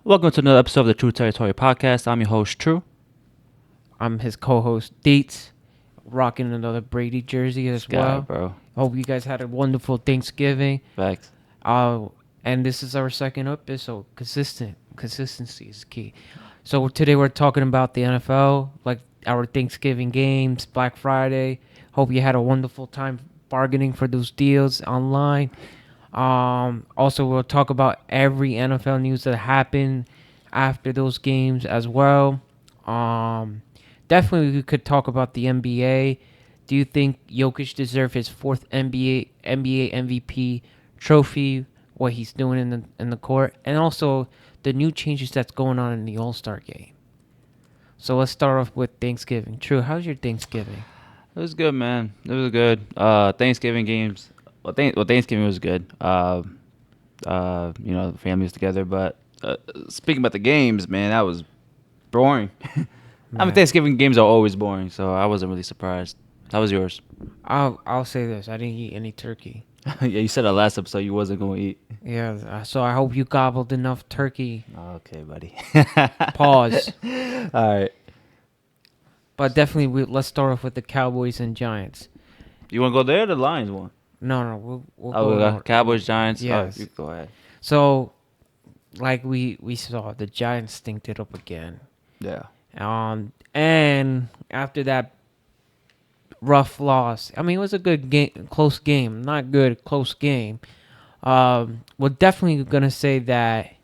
Welcome to another episode of the True Territory Podcast. I'm your host, True. I'm his co-host, Deetz, rocking another Brady jersey as well. Bro. Hope you guys had a wonderful Thanksgiving. Facts. And this is our second episode. Consistency is key. So today we're talking about the NFL, like our Thanksgiving games, Black Friday. Hope you had a wonderful time bargaining for those deals online. Also, we'll talk about every NFL news that happened after those games as well. Definitely we could talk about the NBA. Do you think Jokic deserves his fourth NBA MVP trophy? What he's doing in the court, and also the new changes that's going on in the All-Star game. So let's start off with Thanksgiving. True, how's your Thanksgiving? It was good, man. It was good. Thanksgiving games. Thanksgiving was good. The family was together. But speaking about the games, man, that was boring. Thanksgiving games are always boring, so I wasn't really surprised. How was yours? I'll say this: I didn't eat any turkey. Yeah, you said last episode you wasn't going to eat. Yeah, so I hope you gobbled enough turkey. Okay, buddy. Pause. All right. But definitely, let's start off with the Cowboys and Giants. You want to go there or the Lions one? No, we'll go. Cowboys, Giants? Yes. Oh, you go ahead. So, like we saw, the Giants stinked it up again. Yeah. And after that rough loss, I mean, it was a good game, close game. Not good, close game. We're definitely going to say that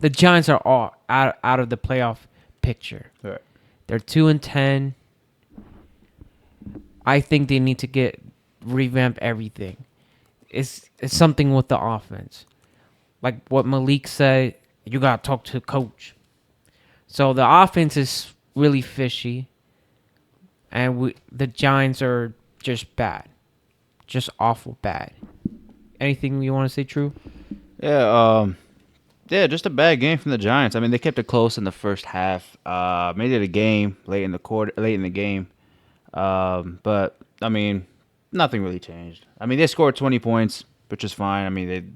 the Giants are all out of the playoff picture. Right. They're 2-10. I think they need to revamp everything. It's something with the offense. Like what Malik said, you got to talk to the coach. So the offense is really fishy. And the Giants are just bad. Just awful bad. Anything you want to say, True? Yeah, just a bad game from the Giants. I mean, they kept it close in the first half. Made it a game late in the game. But I mean, nothing really changed. I mean, they scored 20 points, which is fine. I mean,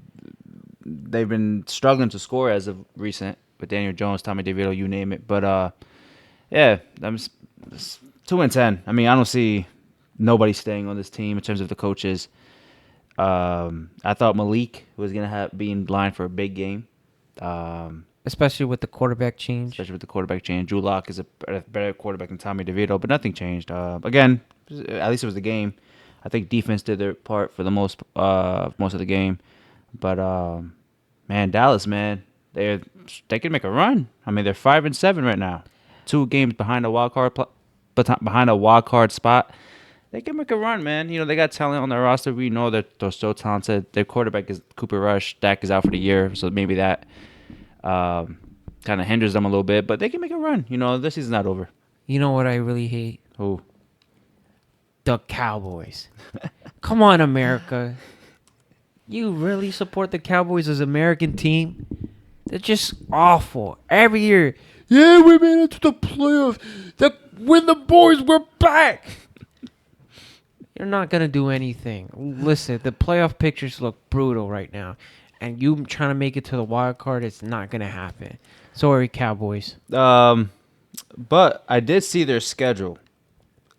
they've been struggling to score as of recent with Daniel Jones, Tommy DeVito, you name it. But yeah, I'm 2-10. I mean, I don't see nobody staying on this team in terms of the coaches. I thought Malik was gonna be in line for a big game. Especially with the quarterback change. Drew Lock is a better quarterback than Tommy DeVito, but nothing changed. Again, at least it was the game. I think defense did their part for the most of the game. But man, Dallas, man, they can make a run. I mean, they're 5-7 right now, 2 games behind a wild card spot. They can make a run, man. You know, they got talent on their roster. We know that they're so talented. Their quarterback is Cooper Rush. Dak is out for the year, so maybe that kind of hinders them a little bit. But they can make a run. You know, this season's not over. You know what I really hate? Who? The Cowboys. Come on, America. You really support the Cowboys as an American team? They're just awful. Every year, yeah, we made it to the playoffs. When the boys were back. You're not going to do anything. Listen, the playoff pictures look brutal right now. And you trying to make it to the wild card, it's not going to happen. Sorry, Cowboys. But I did see their schedule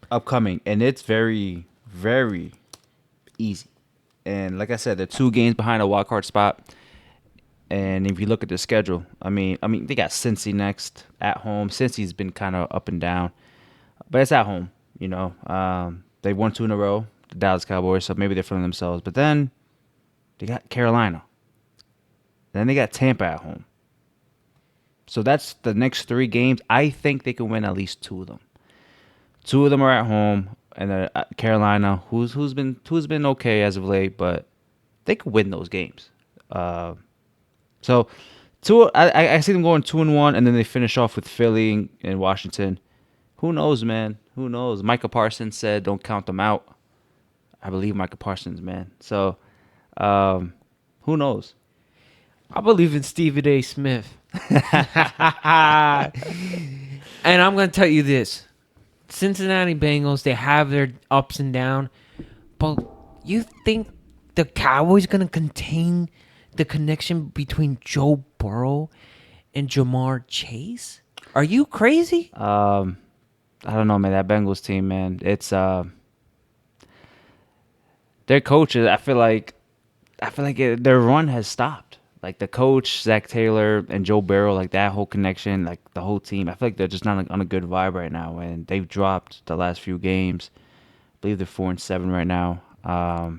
upcoming, and it's very, very easy. And like I said, they're 2 games behind a wild card spot. And if you look at the schedule, I mean, they got Cincy next at home. Cincy's been kind of up and down, but it's at home. You know, they won 2 in a row, the Dallas Cowboys, so maybe they're feeling themselves. But then they got Carolina. Then they got Tampa at home. So that's the next 3 games. I think they can win at least 2 of them. 2 of them are at home, and Carolina, who's been okay as of late, but they could win those games. So I see them going 2-1, and then they finish off with Philly and Washington. Who knows, man? Who knows? Micah Parsons said, "Don't count them out." I believe Micah Parsons, man. So, who knows? I believe in Stephen A. Smith. And I'm going to tell you this. Cincinnati Bengals, they have their ups and downs. But you think the Cowboys going to contain the connection between Joe Burrow and Jamar Chase? Are you crazy? I don't know, man. That Bengals team, man. It's their coaches. Their run has stopped. Like the coach Zach Taylor and Joe Burrow, like that whole connection, like the whole team. I feel like they're just not on a good vibe right now, and they've dropped the last few games. I believe they're 4-7 right now. I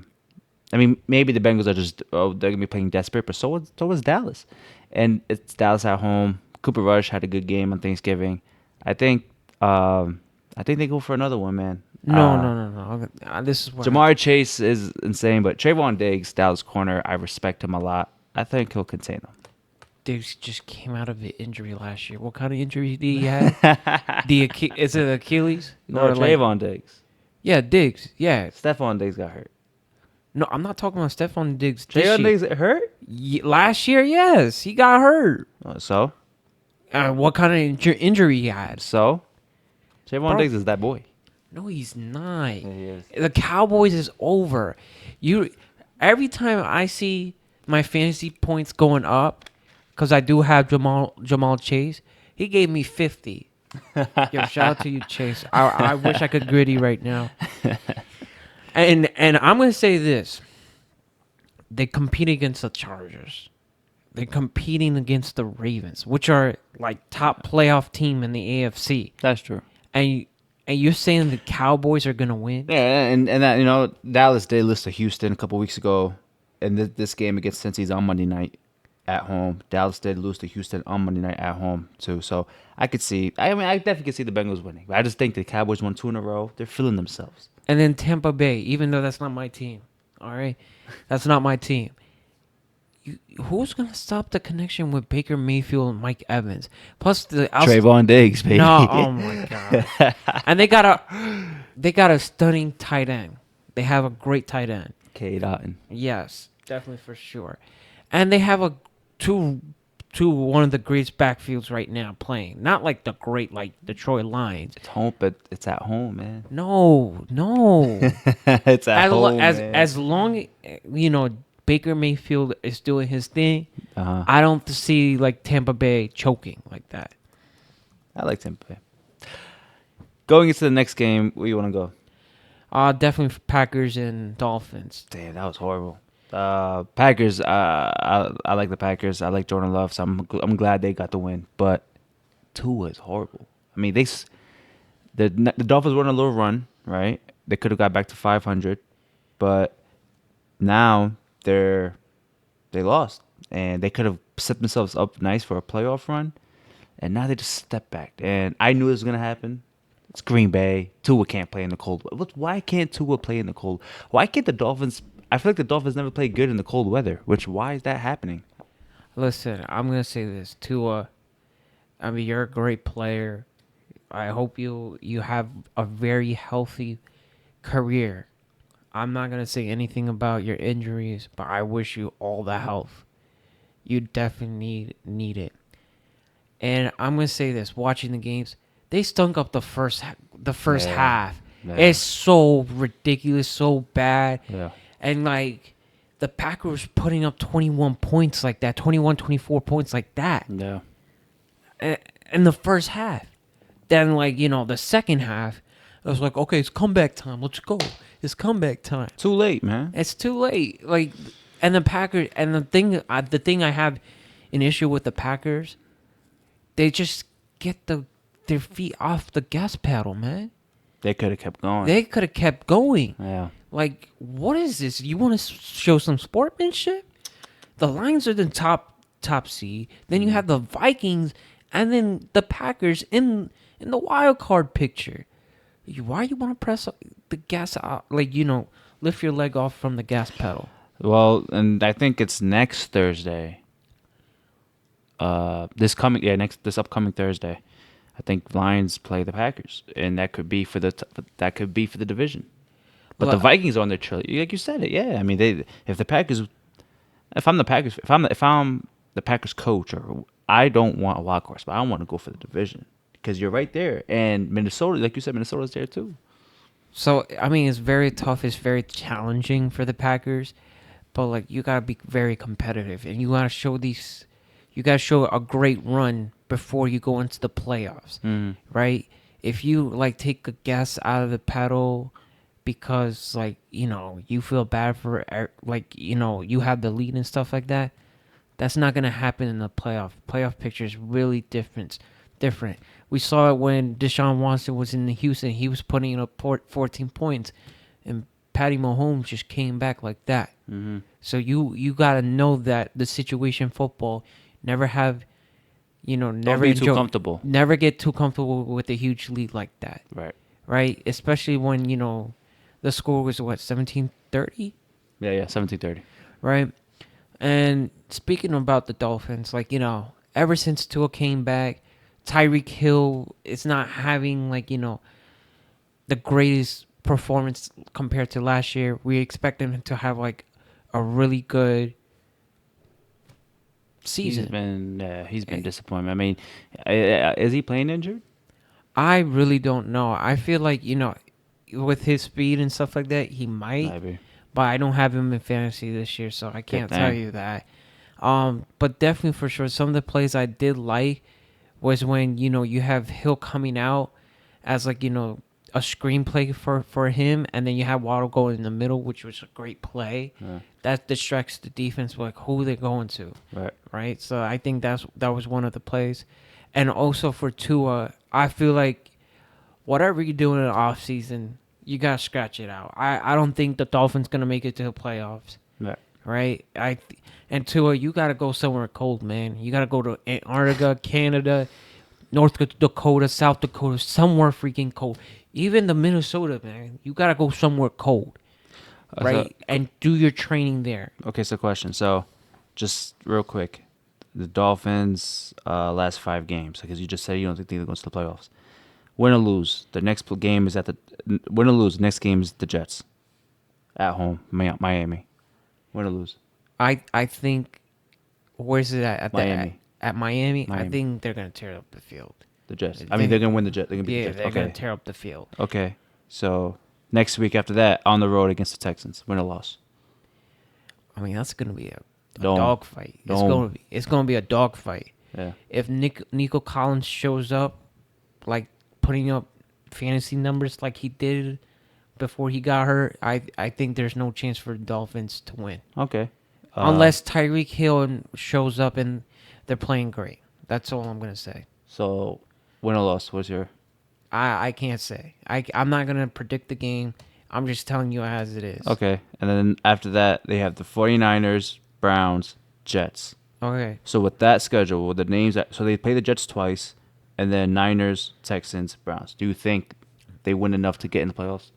mean, maybe the Bengals are just they're gonna be playing desperate, but so was Dallas, and it's Dallas at home. Cooper Rush had a good game on Thanksgiving. I think they go for another one, man. No. This is what Jamar Chase is insane, but Trayvon Diggs, Dallas corner, I respect him a lot. I think he'll contain them. Diggs just came out of an injury last year. What kind of injury did he have? Is it Achilles? No, Or Trayvon Diggs. Yeah, Diggs. Yeah. Stephon Diggs got hurt. No, I'm not talking about Stephon Diggs. this Trayvon year. Diggs hurt? Last year, yes, he got hurt. So? What kind of injury he had? So? Trayvon Diggs is that boy. No, he's not. Yeah, he is. The Cowboys is over. Every time I see my fantasy points going up, because I do have Jamal Chase, he gave me 50. Yo, shout out to you, Chase. I wish I could gritty right now. And I'm gonna say this: they compete against the Chargers. They're competing against the Ravens, which are like top playoff team in the AFC. That's true. And you're saying the Cowboys are gonna win? Yeah, and that Dallas did lose to Houston a couple weeks ago, and this game against Cincy's on Monday night at home. Dallas did lose to Houston on Monday night at home too, so I could see. I mean, I definitely could see the Bengals winning. But I just think the Cowboys won 2 in a row. They're feeling themselves. And then Tampa Bay, even though that's not my team, all right, that's not my team. Who's gonna stop the connection with Baker Mayfield and Mike Evans? Plus Trayvon Diggs, baby. No, oh my god! And they got a stunning tight end. They have a great tight end. K. Dotton. Yes, definitely for sure. And they have one of the greatest backfields right now playing. Not like the great like Detroit Lions. It's home, but it's at home, man. No. It's at home, man. As long Baker Mayfield is doing his thing, Uh-huh. I don't see like Tampa Bay choking like that. I like Tampa Bay. Going into the next game, where you want to go? Definitely Packers and Dolphins. Damn, that was horrible. Packers. I like the Packers. I like Jordan Love, so I'm glad they got the win. But Tua is horrible. I mean, the Dolphins were on a little run, right? They could have got back to 500, but now they lost, and they could have set themselves up nice for a playoff run, and now they just step back. And I knew it was gonna happen. It's Green Bay. Tua can't play in the cold. Why can't Tua play in the cold? Why can't the Dolphins? I feel like the Dolphins never play good in the cold weather. Why is that happening? Listen, I'm gonna say this, Tua. I mean, you're a great player. I hope you have a very healthy career. I'm not going to say anything about your injuries, but I wish you all the health. You definitely need it. And I'm going to say this, watching the games, they stunk up the first half. Yeah. It's so ridiculous, so bad. Yeah. And like the Packers putting up 21 points like that, 21, 24 points like that. Yeah. In the first half. Then the second half, I was like, okay, it's comeback time. Let's go. It's comeback time. Too late, man. It's too late. And the Packers, and the thing I have an issue with the Packers, they just get their feet off the gas pedal, man. They could have kept going. They could have kept going. Yeah. Like, what is this? You want to show some sportsmanship? The Lions are the top seed. Then you have the Vikings, and then the Packers in the wild card picture. Why you want to press the gas out? Lift your leg off from the gas pedal. Well, and I think it's next Thursday. This upcoming Thursday, I think Lions play the Packers, and that could be for the division. But the Vikings are on their trail, like you said it. Yeah, I mean, if I'm the Packers coach, or I don't want a wild card spot, I want to go for the division because you're right there, and Minnesota, like you said, Minnesota's there too. So I mean, it's very tough. It's very challenging for the Packers, but you gotta be very competitive, and you gotta show you got to show a great run before you go into the playoffs, right? If you like take a gas out of the pedal because like you feel bad for like you have the lead and stuff like that, that's not gonna happen in the playoff picture is really different. We saw it when Deshaun Watson was in Houston. He was putting up 14 points, and Patty Mahomes just came back like that. So you gotta know that the situation football, never have never be too comfortable. never get too comfortable with a huge lead like that. Right, especially when the score was what, 17-30. Yeah, 17-30. Right. And speaking about the Dolphins, like, ever since Tua came back, Tyreek Hill is not having, like, the greatest performance compared to last year. We expect him to have, like, a really good season. He's been disappointing. I mean, is he playing injured? I really don't know. I feel like, with his speed and stuff like that, he might. Maybe. But I don't have him in fantasy this year, so I can't tell you that. But definitely for sure, some of the plays I did like was when, you have Hill coming out as like, a screenplay for him, and then you have Waddle go in the middle, which was a great play. Yeah. That distracts the defense, like who they're going to. Right. So I think that was one of the plays. And also for Tua, I feel like whatever you do in the offseason, you got to scratch it out. I don't think the Dolphins going to make it to the playoffs. Right? And Tua, you got to go somewhere cold, man. You got to go to Antarctica, Canada, North Dakota, South Dakota, somewhere freaking cold. Even the Minnesota, man. You got to go somewhere cold. Right? And do your training there. Okay, so question. So, just real quick. The Dolphins' last 5 games, because you just said you don't think they're going to the playoffs. Win or lose, the next game is win or lose. Next game is the Jets, at home, Miami. Win or lose. I think, where's it at? Miami. At Miami, I think they're gonna tear up the field. The Jets. I mean, they're gonna win the Jets. They're gonna beat the Jets. They're gonna tear up the field. Okay, so next week after that, on the road against the Texans, win or loss. I mean, that's gonna be a dog fight. It's gonna be a dog fight. Yeah. If Nico Collins shows up, like putting up fantasy numbers like he did before he got hurt, I think there's no chance for the Dolphins to win. Okay. Unless Tyreek Hill shows up and they're playing great. That's all I'm gonna say. So, win or loss? What's your? I can't say. I'm not gonna predict the game. I'm just telling you as it is. Okay, and then after that, they have the 49ers, Browns, Jets. Okay. So with that schedule, with the names, so they play the Jets twice, and then Niners, Texans, Browns. Do you think they win enough to get in the playoffs?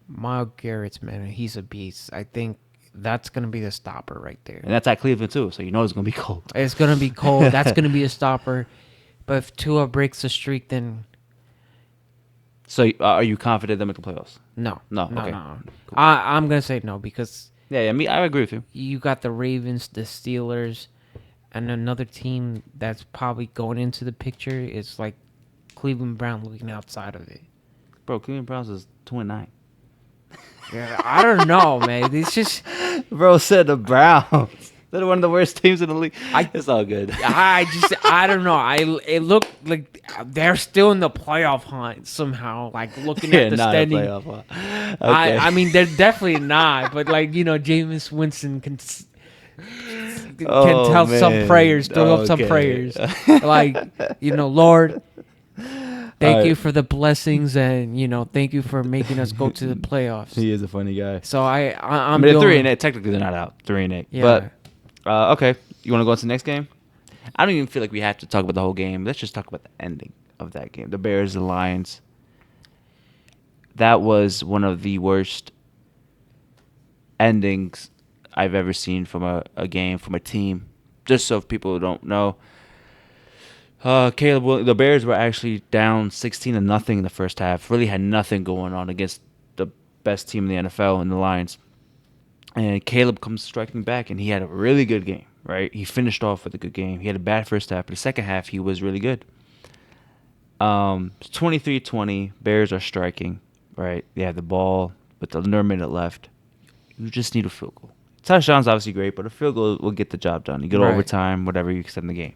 Myles Garrett's, man, he's a beast. I think that's going to be the stopper right there. And that's at Cleveland, too, so you know it's going to be cold. It's going to be cold. That's going to be a stopper. But if Tua breaks the streak, then... So are you confident they'll make the playoffs? No. Okay. No. Cool. I'm going to say no because... Yeah, I agree with you. You got the Ravens, the Steelers, and another team that's probably going into the picture is like Cleveland Browns looking outside of it. Bro, Cleveland Browns is 2-9. Yeah, I don't know, man. It's just... Bro said the Browns. They're one of the worst teams in the league. It's all good. I don't know. It looked like they're still in the playoff hunt somehow. Like looking at the standing. Okay. I mean, they're definitely not. But like Jameis Winston can tell some prayers, throw up some prayers. Like Lord, thank you for the blessings, and thank you for making us go to the playoffs. He is a funny guy. So I'm. I mean, they're 3-8. Technically, they're not out. 3-8. Yeah. But okay, you want to go on to the next game? I don't even feel like we have to talk about the whole game. Let's just talk about the ending of that game. The Bears, the Lions. That was one of the worst endings I've ever seen from a game, from a team. Just so if people don't know, the Bears were actually down 16-0 in the first half. Really had nothing going on against the best team in the NFL and the Lions. And Caleb comes striking back, and he had a really good game, right? He finished off with a good game. He had a bad first half, but the second half, he was really good. 23-20, Bears are striking, right? They have the ball with under a minute left. You just need a field goal. Touchdown's obviously great, but a field goal will get the job done. You get Right. overtime, whatever, you extend the game.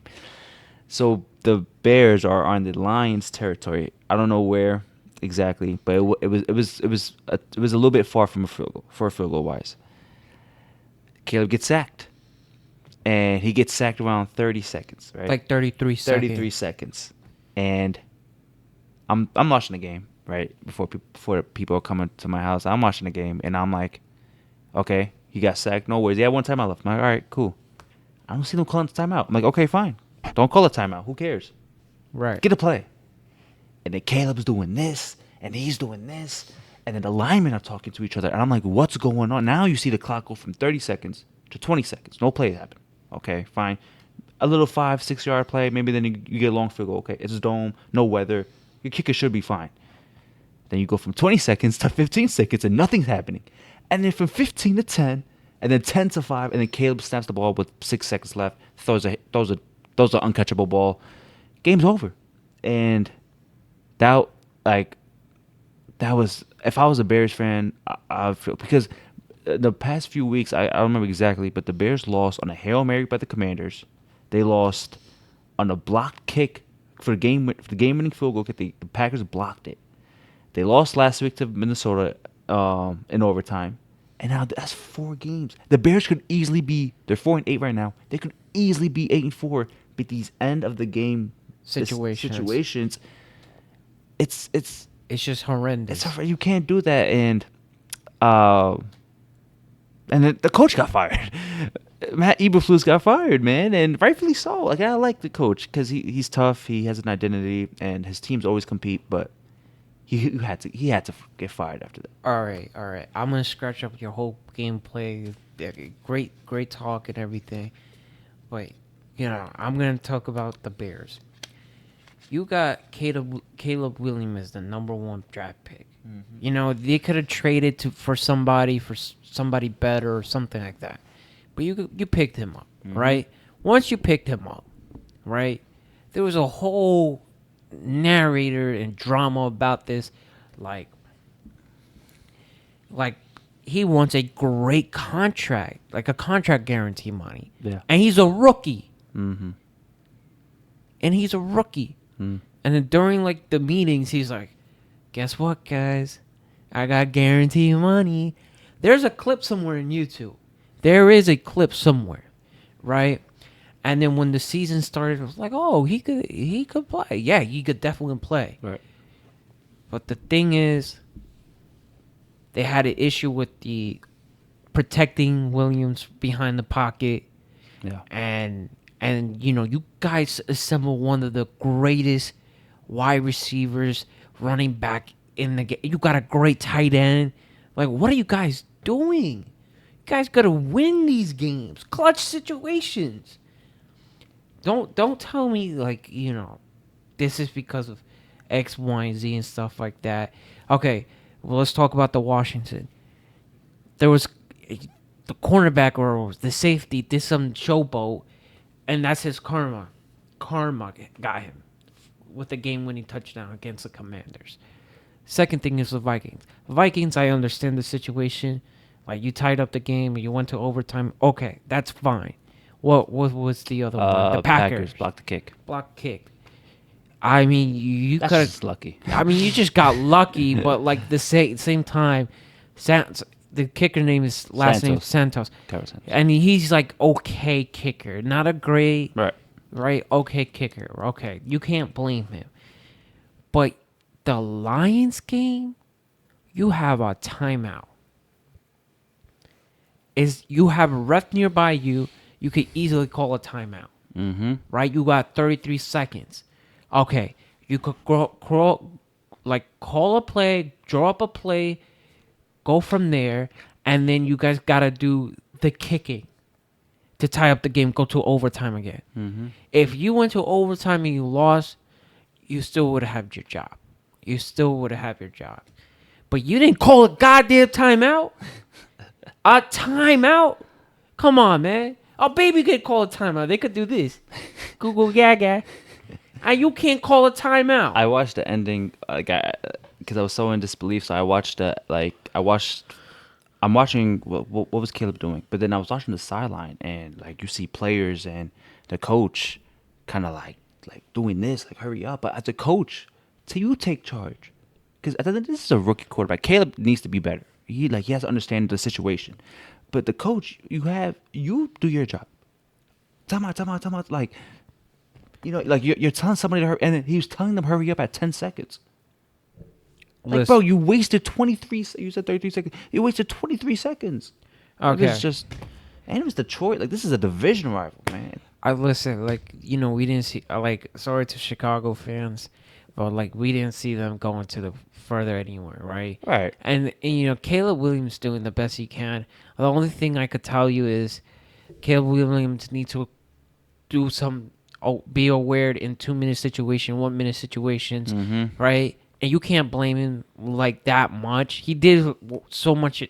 So the Bears are on the Lions' territory. I don't know where exactly, but it was a little bit far from a field goal wise. Caleb gets sacked, and he gets sacked around 30 seconds, right? Like 33 seconds. 33 seconds, and I'm watching the game right before people are coming to my house. I'm watching the game, and I'm like, okay, he got sacked. No worries. He had one timeout left. I'm like, all right, cool. I don't see them calling the timeout. I'm like, okay, fine. Don't call a timeout. Who cares? Right. Get a play. And then Caleb's doing this, and he's doing this, and then the linemen are talking to each other. And I'm like, what's going on? Now you see the clock go from 30 seconds to 20 seconds. No play happened. Okay, fine. A little 5-6 yard play. Maybe then you get a long field goal. Okay, it's a dome. No weather. Your kicker should be fine. Then you go from 20 seconds to 15 seconds, and nothing's happening. And then from 15 to 10, and then 10 to 5, and then Caleb snaps the ball with 6 seconds left. Throws an uncatchable ball. Game's over. And that was, if I was a Bears fan, I feel, because the past few weeks, I don't remember exactly, but the Bears lost on a Hail Mary by the Commanders. They lost on a blocked kick for the game-winning field goal. The Packers blocked it. They lost last week to Minnesota in overtime. And now that's 4 games. The Bears could easily be, they're 4-8 right now. They could easily be 8-4, but these end of the game situations, it's just horrendous. You can't do that, and the coach got fired. Matt Eberflus got fired, man, and rightfully so. Like, I like the coach because he's tough. He has an identity, and his teams always compete. But he had to get fired after that. All right. I'm gonna scratch up your whole gameplay. Great talk and everything, but I'm gonna talk about the Bears. You got Caleb Williams as the number 1 draft pick. Mm-hmm. They could have traded for somebody better or something like that. But you picked him up, mm-hmm. right? Once you picked him up, right, there was a whole narrator and drama about this. Like he wants a great contract, like a contract guarantee money. Yeah. And he's a rookie. Mm-hmm. And he's a rookie. Mm. And then during the meetings, he's like, guess what, guys? I got guarantee money. There's a clip somewhere in YouTube. There is a clip somewhere, right? And then when the season started, it was like, oh, he could play. Yeah, he could definitely play. Right. But the thing is, they had an issue with the protecting Williams behind the pocket. Yeah. And you guys assemble one of the greatest wide receivers, running back in the game. You got a great tight end. Like, what are you guys doing? You guys got to win these games. Clutch situations. Don't tell me, this is because of X, Y, and Z and stuff like that. Okay, well, let's talk about the Washington. There was the cornerback or the safety did some showboat, and that's his karma. Karma got him with the game-winning touchdown against the Commanders. Second thing is the Vikings. Vikings, I understand the situation. Like, you tied up the game, you went to overtime. Okay, that's fine. What was the other one? The Packers. Blocked the kick. Blocked kick. I mean, you That's could just lucky. I mean, you just got lucky, but the same time, the kicker name is name Santos. Santos. And he's okay kicker, not a great right okay kicker. Okay, you can't blame him. But the Lions game, you have a timeout. You have a ref nearby you. You could easily call a timeout. Mm-hmm. Right? You got 33 seconds. Okay, you could call a play, draw up a play, go from there, and then you guys got to do the kicking to tie up the game, go to overtime again. Mm-hmm. If you went to overtime and you lost, you still would have had your job. You still would have had your job. But you didn't call a goddamn timeout. A timeout? Come on, man. Oh, baby could call a timeout. They could do this. Google Gaga. And you can't call a timeout. I watched the ending because I was so in disbelief. So I watched I'm watching what was Caleb doing, but then I was watching the sideline, and like you see players and the coach kind of like doing this, like hurry up. But as a coach, till you take charge, because this is a rookie quarterback. Caleb needs to be better. He has to understand the situation. But the coach, you do your job. Time out, time out, time out. Like like you're telling somebody to hurry, and then he was telling them hurry up at 10 seconds. Like, bro, you wasted 23. You said 33 seconds. You wasted 23 seconds. Okay. It was just, and it was Detroit. Like, this is a division rival, man. I listen, like, we didn't see, like, sorry to Chicago fans, but like we didn't see them going to the further anywhere, right? Right. And Caleb Williams doing the best he can. The only thing I could tell you is Caleb Williams needs to do some, be aware in 2-minute situation, 1-minute situations, right? And you can't blame him like that much. He did so much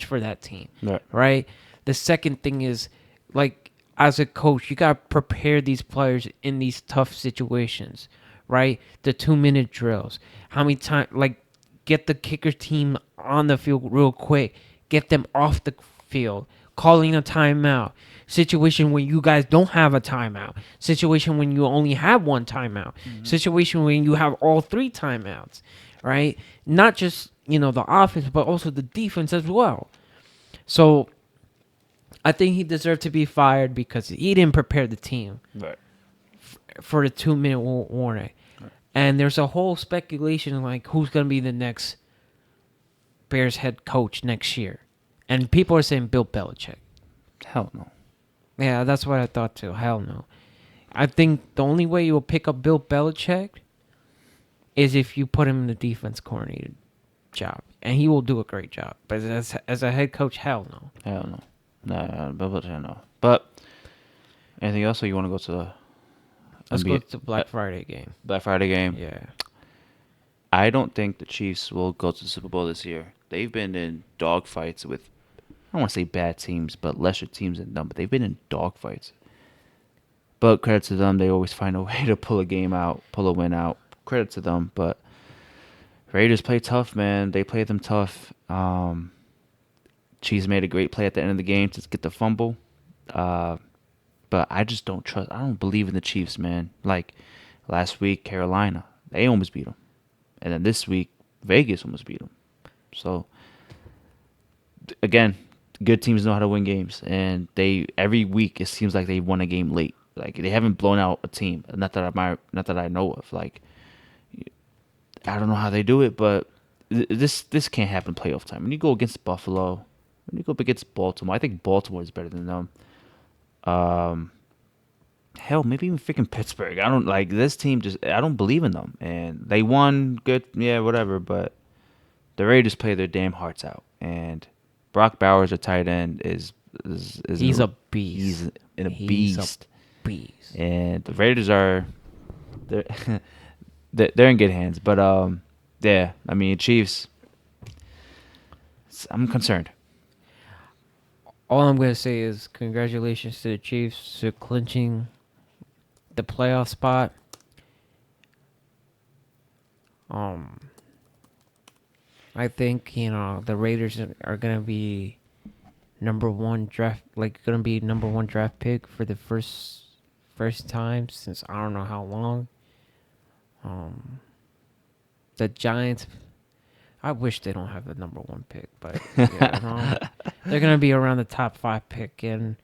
for that team, right? The second thing is, like, as a coach, you got to prepare these players in these tough situations, right? The 2-minute drills. How many times, like, get the kicker team on the field real quick. Get them off the field. Calling a timeout. Situation when you guys don't have a timeout. Situation when you only have one timeout. Situation when you have all 3 timeouts, right? Not just, the offense, but also the defense as well. So I think he deserved to be fired because he didn't prepare the team for the 2-minute warning. Right. And there's a whole speculation like who's going to be the next Bears head coach next year. And people are saying Bill Belichick. Hell no. Yeah, that's what I thought too. Hell no. I think the only way you'll pick up Bill Belichick is if you put him in the defense coordinator job. And he will do a great job. But as a head coach, hell no. Hell no. No, Bill Belichick, no. But anything else, or you want to go to the Let's go to the Black Friday game. Black Friday game? Yeah. I don't think the Chiefs will go to the Super Bowl this year. They've been in dogfights with, I don't want to say bad teams, but lesser teams than them. But they've been in dogfights. But credit to them, they always find a way to pull a win out. Credit to them. But Raiders play tough, man. They play them tough. Chiefs made a great play at the end of the game to get the fumble. But I just don't trust. I don't believe in the Chiefs, man. Like last week, Carolina, they almost beat them. And then this week, Vegas almost beat them. So, again, good teams know how to win games. And every week, it seems like they won a game late. Like, they haven't blown out a team. Not that I know of. Like, I don't know how they do it, but this can't happen playoff time. When you go against Buffalo, when you go up against Baltimore, I think Baltimore is better than them. Hell, maybe even freaking Pittsburgh. I don't like this team. I don't believe in them, and they won. Good, yeah, whatever. But the Raiders play their damn hearts out, and Brock Bowers, a tight end, is he's a beast. He's a beast. And the Raiders they're in good hands. But yeah, I mean Chiefs. I'm concerned. All I'm going to say is congratulations to the Chiefs for clinching the playoff spot. I think, the Raiders are going to be number one draft pick for the first time since I don't know how long. The Giants, I wish they don't have the number 1 pick, but they're gonna be around the top 5 pick, and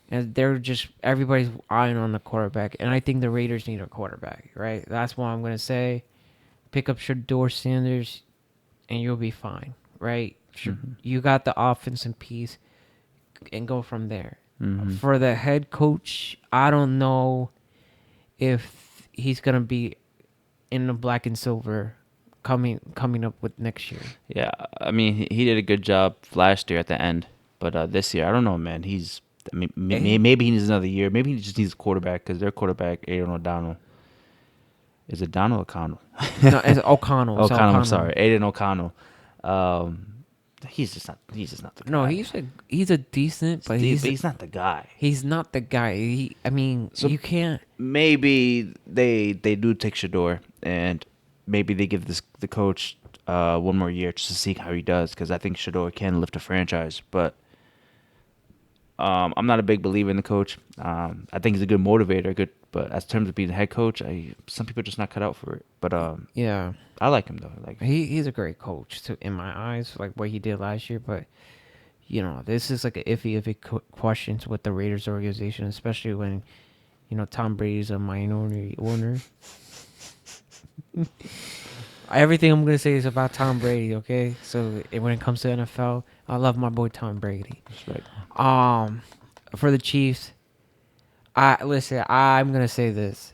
they're just everybody's eyeing on the quarterback, and I think the Raiders need a quarterback, right? That's what I'm gonna say. Pick up Shador Sanders, and you'll be fine, right? You got the offense in piece, and go from there. For the head coach, I don't know if he's gonna be in the black and silver coming up with next year. Yeah, I mean he did a good job last year at the end, but this year I don't know, man. Maybe he needs another year. Maybe he just needs a quarterback because their quarterback Aiden O'Donnell. Is it Donald O'Connell? No, it's O'Connell. O'Connell. I'm sorry, Aiden O'Connell. He's just not the guy. No, he's a decent, but he's not the guy. He's not the guy. You can't. Maybe they do take Shador, and maybe they give the coach one more year just to see how he does, because I think Shador can lift a franchise. But I'm not a big believer in the coach. I think he's a good motivator, good. But as terms of being the head coach, some people are just not cut out for it. But Yeah, I like him though. Like he's a great coach too, in my eyes, like what he did last year. But this is like an iffy questions with the Raiders organization, especially when Tom Brady's a minority owner. Everything I'm gonna say is about Tom Brady, okay? So when it comes to NFL, I love my boy Tom Brady. respect. For the Chiefs, I'm gonna say this.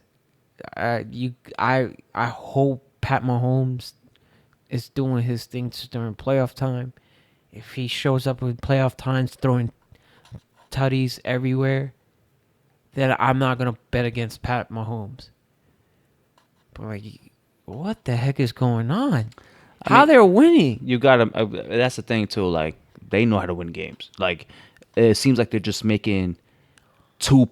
I hope Pat Mahomes is doing his things during playoff time. If he shows up in playoff times throwing tutties everywhere, then I'm not gonna bet against Pat Mahomes. But like, what the heck is going on? How they're winning? You got to. That's the thing too. Like they know how to win games. Like it seems like they're just making two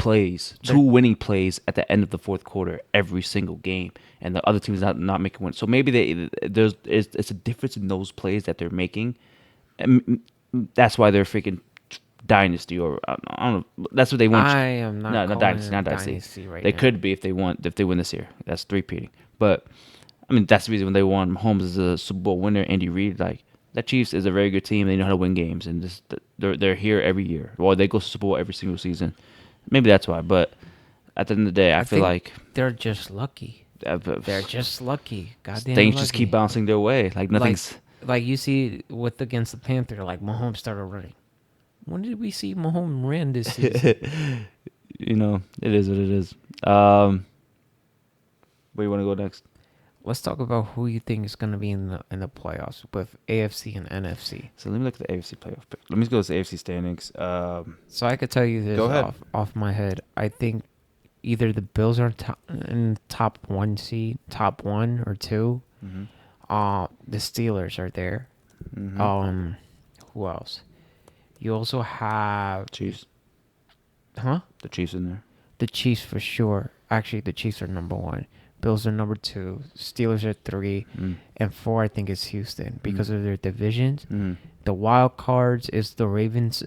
winning plays at the end of the fourth quarter every single game, and the other team's not making one. So maybe it's a difference in those plays that they're making, and that's why they're freaking dynasty, or I don't know. That's what they want. I am not not dynasty, not dynasty. right They now. could be if they win this year. That's three-peating. But I mean, that's the reason when they won. Mahomes is a Super Bowl winner. Andy Reid, like that Chiefs is a very good team. They know how to win games, and they're here every year. Well, they go to Super Bowl every single season. Maybe that's why. But at the end of the day, I feel think like they're just lucky. They're just lucky. Goddamn things lucky. just keep bouncing their way. Like nothing's. Like you see against the Panther, like Mahomes started running. When did we see Mahomes ran this season? It is what it is. Where you want to go next? Let's talk about who you think is going to be in the playoffs with AFC and NFC. So let me look at the AFC playoff pick. Let me go to the AFC standings. So I could tell you this Go ahead. off my head. I think either the Bills are in top one seed, top 1 or 2. Mm-hmm. The Steelers are there. Mm-hmm. Who else? You also have Chiefs. Huh? The Chiefs in there. The Chiefs for sure. Actually, the Chiefs are number 1. Bills are number 2. Steelers are 3. And 4, I think, is Houston because of their divisions. The wild cards is the Ravens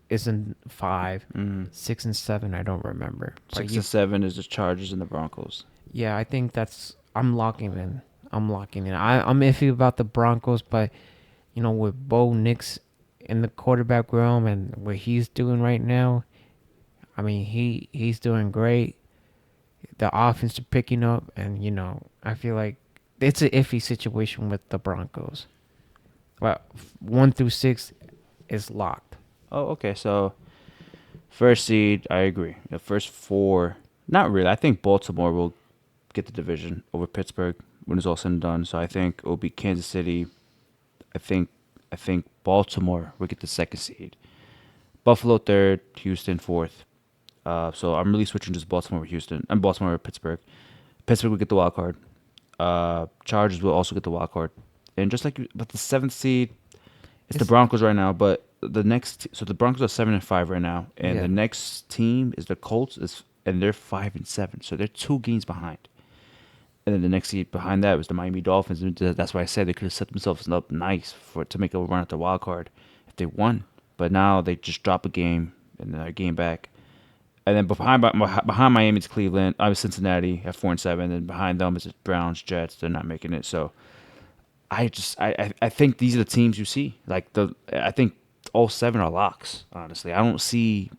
is in 5. 6 and 7, I don't remember. 6 and 7 is the Chargers and the Broncos. Yeah, I think I'm locking in. I'm iffy about the Broncos, but with Bo Nix in the quarterback realm and what he's doing right now, I mean he's doing great. The offense are picking up, and I feel like it's an iffy situation with the Broncos. Well, 1 through 6 is locked. Oh, okay. So first seed, I agree. The first 4, not really. I think Baltimore will get the division over Pittsburgh when it's all said and done. So I think it will be Kansas City. I think Baltimore will get the second seed. Buffalo 3rd, Houston 4th. So I'm really switching just Baltimore with Houston and Baltimore with Pittsburgh. Pittsburgh will get the wild card. Chargers will also get the wild card. And just like with the 7th seed, it's the Broncos right now. But the Broncos are 7 and 5 right now, and the next team is the Colts, and they're 5 and 7. So they're 2 games behind. And then the next seed behind that was the Miami Dolphins. And that's why I said they could have set themselves up nice to make a run at the wild card if they won. But now they just drop a game and then a game back. And then behind Miami is Cleveland. I was Cincinnati at 4 and 7. And behind them is the Browns, Jets. They're not making it. So I think these are the teams you see. I think all 7 are locks. Honestly, I don't see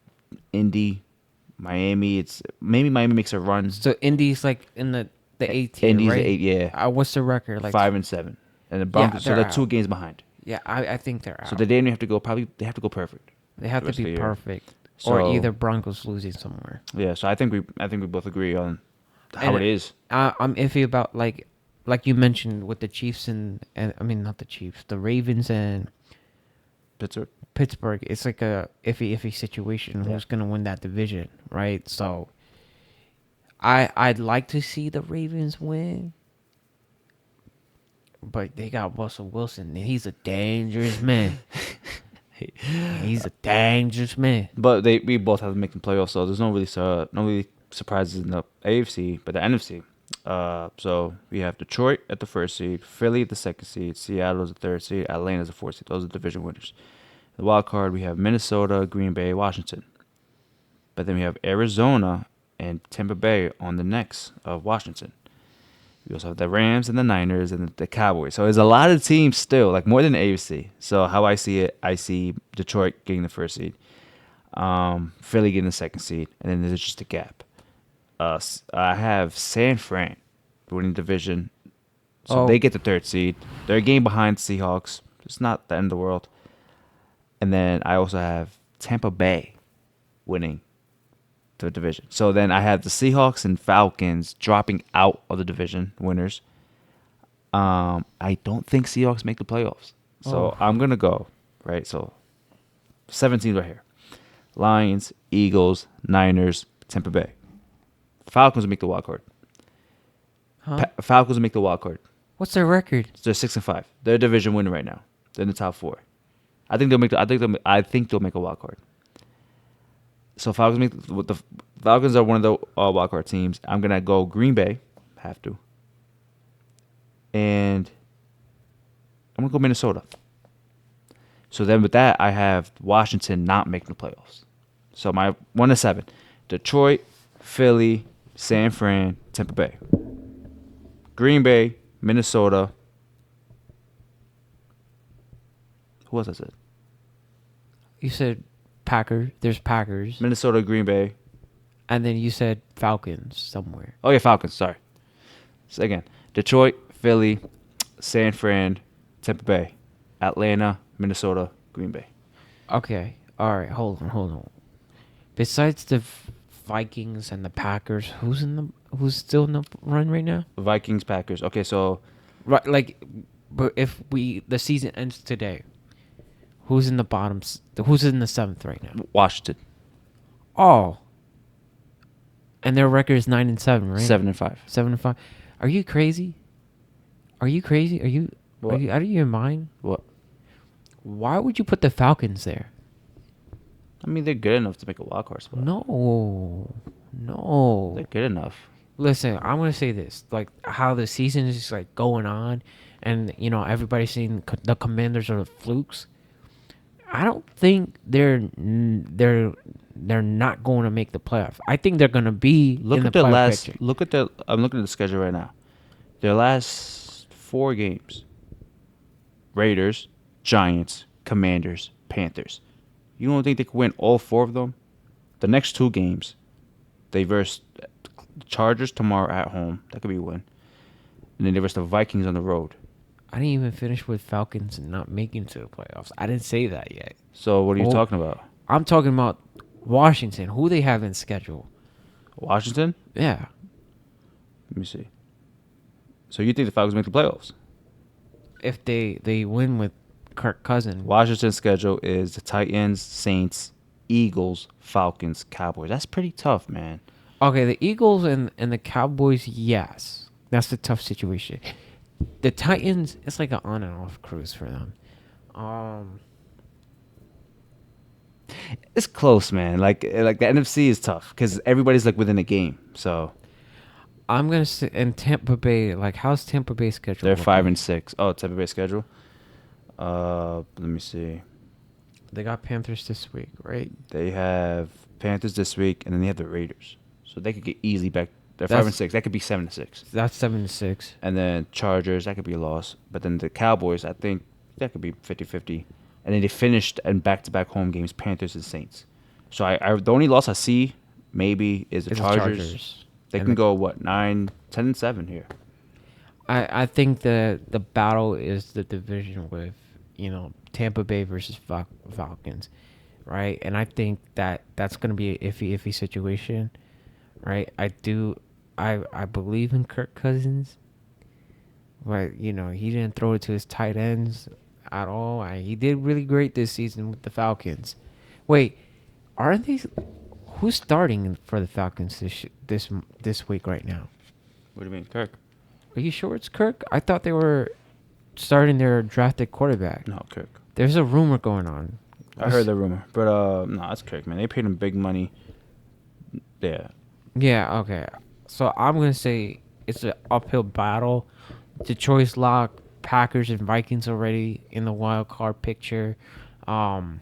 Indy, Miami. Maybe Miami makes a run. So Indy's like in the 8th tier, Indy's right? the 8, yeah. What's the record? Like 5 and 7, and the Broncos. So they're 2 games behind. Yeah, I think they're out. So they didn't have to go. Probably they have to go perfect. They have the to rest of be the year. perfect, So- or either Broncos losing somewhere. Yeah. So I think we both agree on how it is. I'm iffy about like you mentioned with the Chiefs and I mean not the Chiefs, the Ravens and Pittsburgh. It's like a iffy situation. Who's gonna win that division, right? So I'd like to see the Ravens win, but they got Russell Wilson, and he's a dangerous man. He's a dangerous man. But we both have to make the playoffs, so there's no really surprises in the AFC. But the NFC, So we have Detroit at the first seed, Philly at the second seed, Seattle's the third seed, Atlanta's the fourth seed. Those are division winners. The wild card, we have Minnesota, Green Bay, Washington. But then we have Arizona and Tampa Bay on the next of Washington. We also have the Rams and the Niners and the Cowboys. So there's a lot of teams still, like more than the AFC. So how I see it, I see Detroit getting the first seed, Philly getting the second seed, and then there's just a gap. I have San Fran winning the division, so they get the third seed. They're a game behind Seahawks. It's not the end of the world. And then I also have Tampa Bay winning the division. So then I have the Seahawks and Falcons dropping out of the division winners. I don't think Seahawks make the playoffs. So I'm going to go, right? So 7 teams right here. Lions, Eagles, Niners, Tampa Bay. Falcons will make the wild card. Huh? Falcons will make the wild card. What's their record? So they're 6-5. They're a division winner right now. They're in the top 4. I think they'll make. I think they'll make a wild card. So the Falcons are one of the wild card teams. I'm gonna go Green Bay. Have to. And I'm gonna go Minnesota. So then with that, I have Washington not making the playoffs. So my 1-7: Detroit, Philly, San Fran, Tampa Bay. Green Bay, Minnesota. Who else I said? You said Packers. There's Packers. Minnesota, Green Bay. And then you said Falcons somewhere. Oh, yeah, Falcons. Sorry. So again, Detroit, Philly, San Fran, Tampa Bay, Atlanta, Minnesota, Green Bay. Okay. All right. Hold on. Besides the Vikings and the Packers, who's still in the run right now? Vikings, Packers. Okay, so Right, like, but if the season ends today, who's in the bottom? Who's in the 7th right now? Washington, Oh, and their record is 9-7, right? 7-5. 7-5. Are you crazy? Are you crazy? Are you What? out of your mind? What? Why would you put the Falcons there? I mean, they're good enough to make a wild card spot. No. They're good enough. Listen, I'm gonna say this: like how the season is like going on, and everybody's saying the Commanders are the flukes. I don't think they're not going to make the playoff. I think they're going to be Look in at the their playoff last. picture. Look at the. I'm looking at the schedule right now. Their last 4 games: Raiders, Giants, Commanders, Panthers. You don't think they could win all 4 of them? The next 2 games, they verse the Chargers tomorrow at home. That could be a win. And then they verse the Vikings on the road. I didn't even finish with Falcons not making it to the playoffs. I didn't say that yet. So what are you talking about? I'm talking about Washington. Who they have in schedule? Washington? Yeah. Let me see. So you think the Falcons make the playoffs? If they win with Kirk Cousins. Washington's schedule is the Titans, Saints, Eagles, Falcons, Cowboys. That's pretty tough, man. Okay, the Eagles and the Cowboys, yes. That's a tough situation. The Titans, it's like an on and off cruise for them. It's close, man. Like the NFC is tough because everybody's like within a game. So I'm gonna say in Tampa Bay, like how's Tampa Bay schedule? they're looking? 5-6. Oh, Tampa Bay schedule. Let me see. They got Panthers this week, right? They have Panthers this week, and then they have the Raiders. So they could get easily back. They're That's- 5-6. That could be 7-6. That's 7-6. And then Chargers, that could be a loss. But then the Cowboys, I think that could be 50-50. And then they finished in back-to-back home games, Panthers and Saints. So I the only loss I see maybe is the It's the Chargers. Chargers. They And can the- go, what, 9, 10-7 here. I think the battle is the division with Tampa Bay versus Falcons, right? And I think that's gonna be an iffy situation, right? I believe in Kirk Cousins, but he didn't throw it to his tight ends at all. He did really great this season with the Falcons. Wait, aren't these? Who's starting for the Falcons this week right now? What do you mean, Kirk? Are you sure it's Kirk? I thought they were starting their drafted quarterback. No, Kirk. There's a rumor going on. I heard the rumor. But, no, that's Kirk, man. They paid him big money. Yeah. Yeah, okay. So I'm going to say it's an uphill battle. Detroit's locked. Packers and Vikings already in the wild card picture. Um,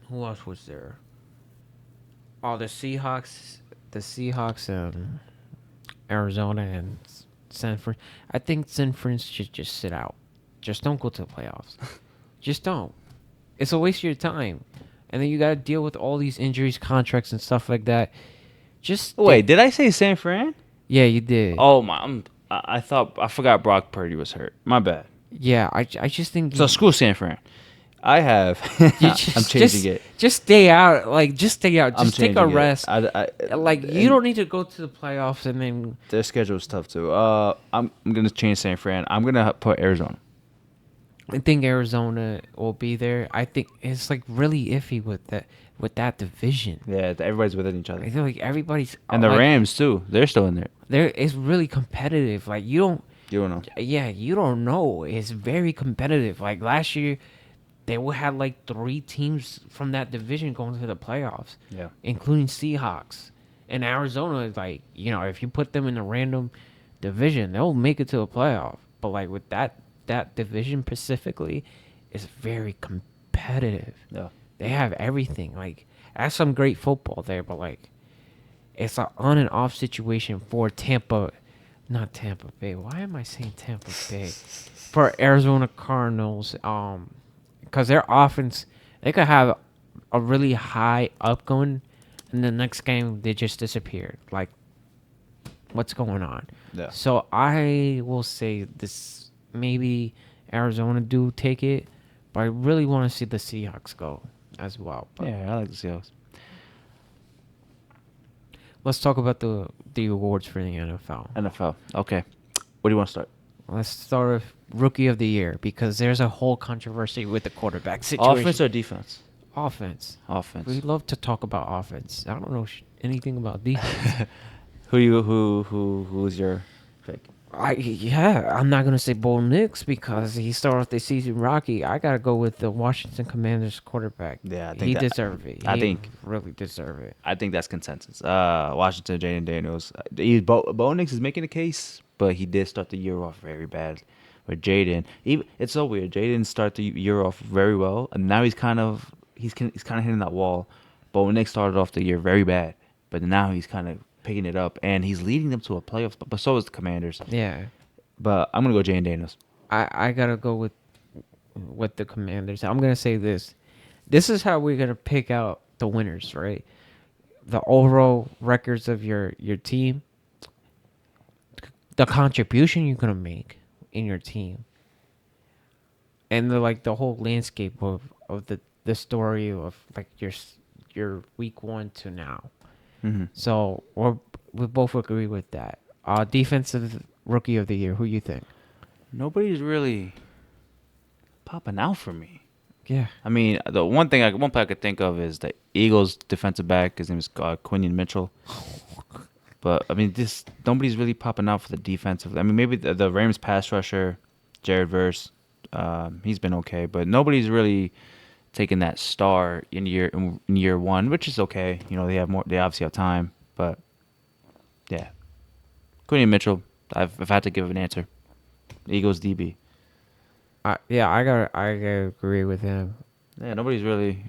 who else was there? Oh, the Seahawks. The Seahawks and Arizona and San Fran. I think San Fran should just sit out. Just don't go to the playoffs. Just don't. It's a waste of your time. And then you got to deal with all these injuries, contracts, and stuff like that. Just Wait, did I say San Fran? Yeah, you did. Oh my! I forgot Brock Purdy was hurt. My bad. Yeah, I just think So screw San Fran. I have. I'm changing it. Just stay out. Like, just stay out. I'm Just take a changing it. rest. Like, you don't need to go to the playoffs and then. Their schedule is tough too. I'm gonna change San Fran. I'm gonna put Arizona. I think Arizona will be there. I think it's like really iffy with that division. Yeah, everybody's within each I other. feel like everybody's And the like, Rams too. They're still in there. it's really competitive. Like you don't. You don't know. Yeah, you don't know. It's very competitive. Like last year, they would have like 3 teams from that division going to the playoffs. Yeah. Including Seahawks. And Arizona is like, if you put them in a random division, they'll make it to the playoff. But like with that division specifically, is very competitive. Yeah. They have everything. Like that's some great football there, but like it's an on and off situation for not Tampa Bay. Why am I saying Tampa Bay? For Arizona Cardinals, because their offense, they could have a really high up going, and the next game they just disappeared. Like, what's going on? Yeah. So I will say this. Maybe Arizona do take it, but I really want to see the Seahawks go as well. But Yeah, I like the Seahawks. let's talk about the awards for the NFL. NFL. Okay. What do you want to start? Let's start with Rookie of the Year because there's a whole controversy with the quarterback situation. Offense or defense? Offense. Offense. We love to talk about offense. I don't know anything about defense. Who's your pick? I'm not gonna say Bo Nix because he started off the season rocky. I gotta go with the Washington Commanders quarterback. Yeah, I think he that- deserved it. I He think- really deserve it. I think that's consensus. Washington, Jaden Daniels. Bo Nix is making a case, but he did start the year off very bad. With Jaden, it's so weird. Jaden started the year off very well, and now he's kind of hitting that wall. Bo Nix started off the year very bad, but now he's kind of picking it up, and he's leading them to a playoff. But so is the Commanders. Yeah, But I'm gonna go Jaden Daniels. I gotta go with the Commanders. I'm gonna say this. This is how we're gonna pick out the winners, right? The overall records of your team, the contribution you're gonna make in your team, and the whole landscape of the story of like your week 1 to now. Mm-hmm. So we both agree with that. Defensive Rookie of the Year. Who you think? Nobody's really popping out for me. Yeah. I mean, the one play I could think of is the Eagles' defensive back. His name is Quinion Mitchell. But I mean, nobody's really popping out for the defensive. I mean, maybe the Rams pass rusher, Jared Verse, he's been okay, but nobody's really taking that star in year 1, which is okay. They obviously have time, but yeah, Quinion Mitchell. I've had to give an answer. Eagles DB. I gotta agree with him. Yeah, nobody's really.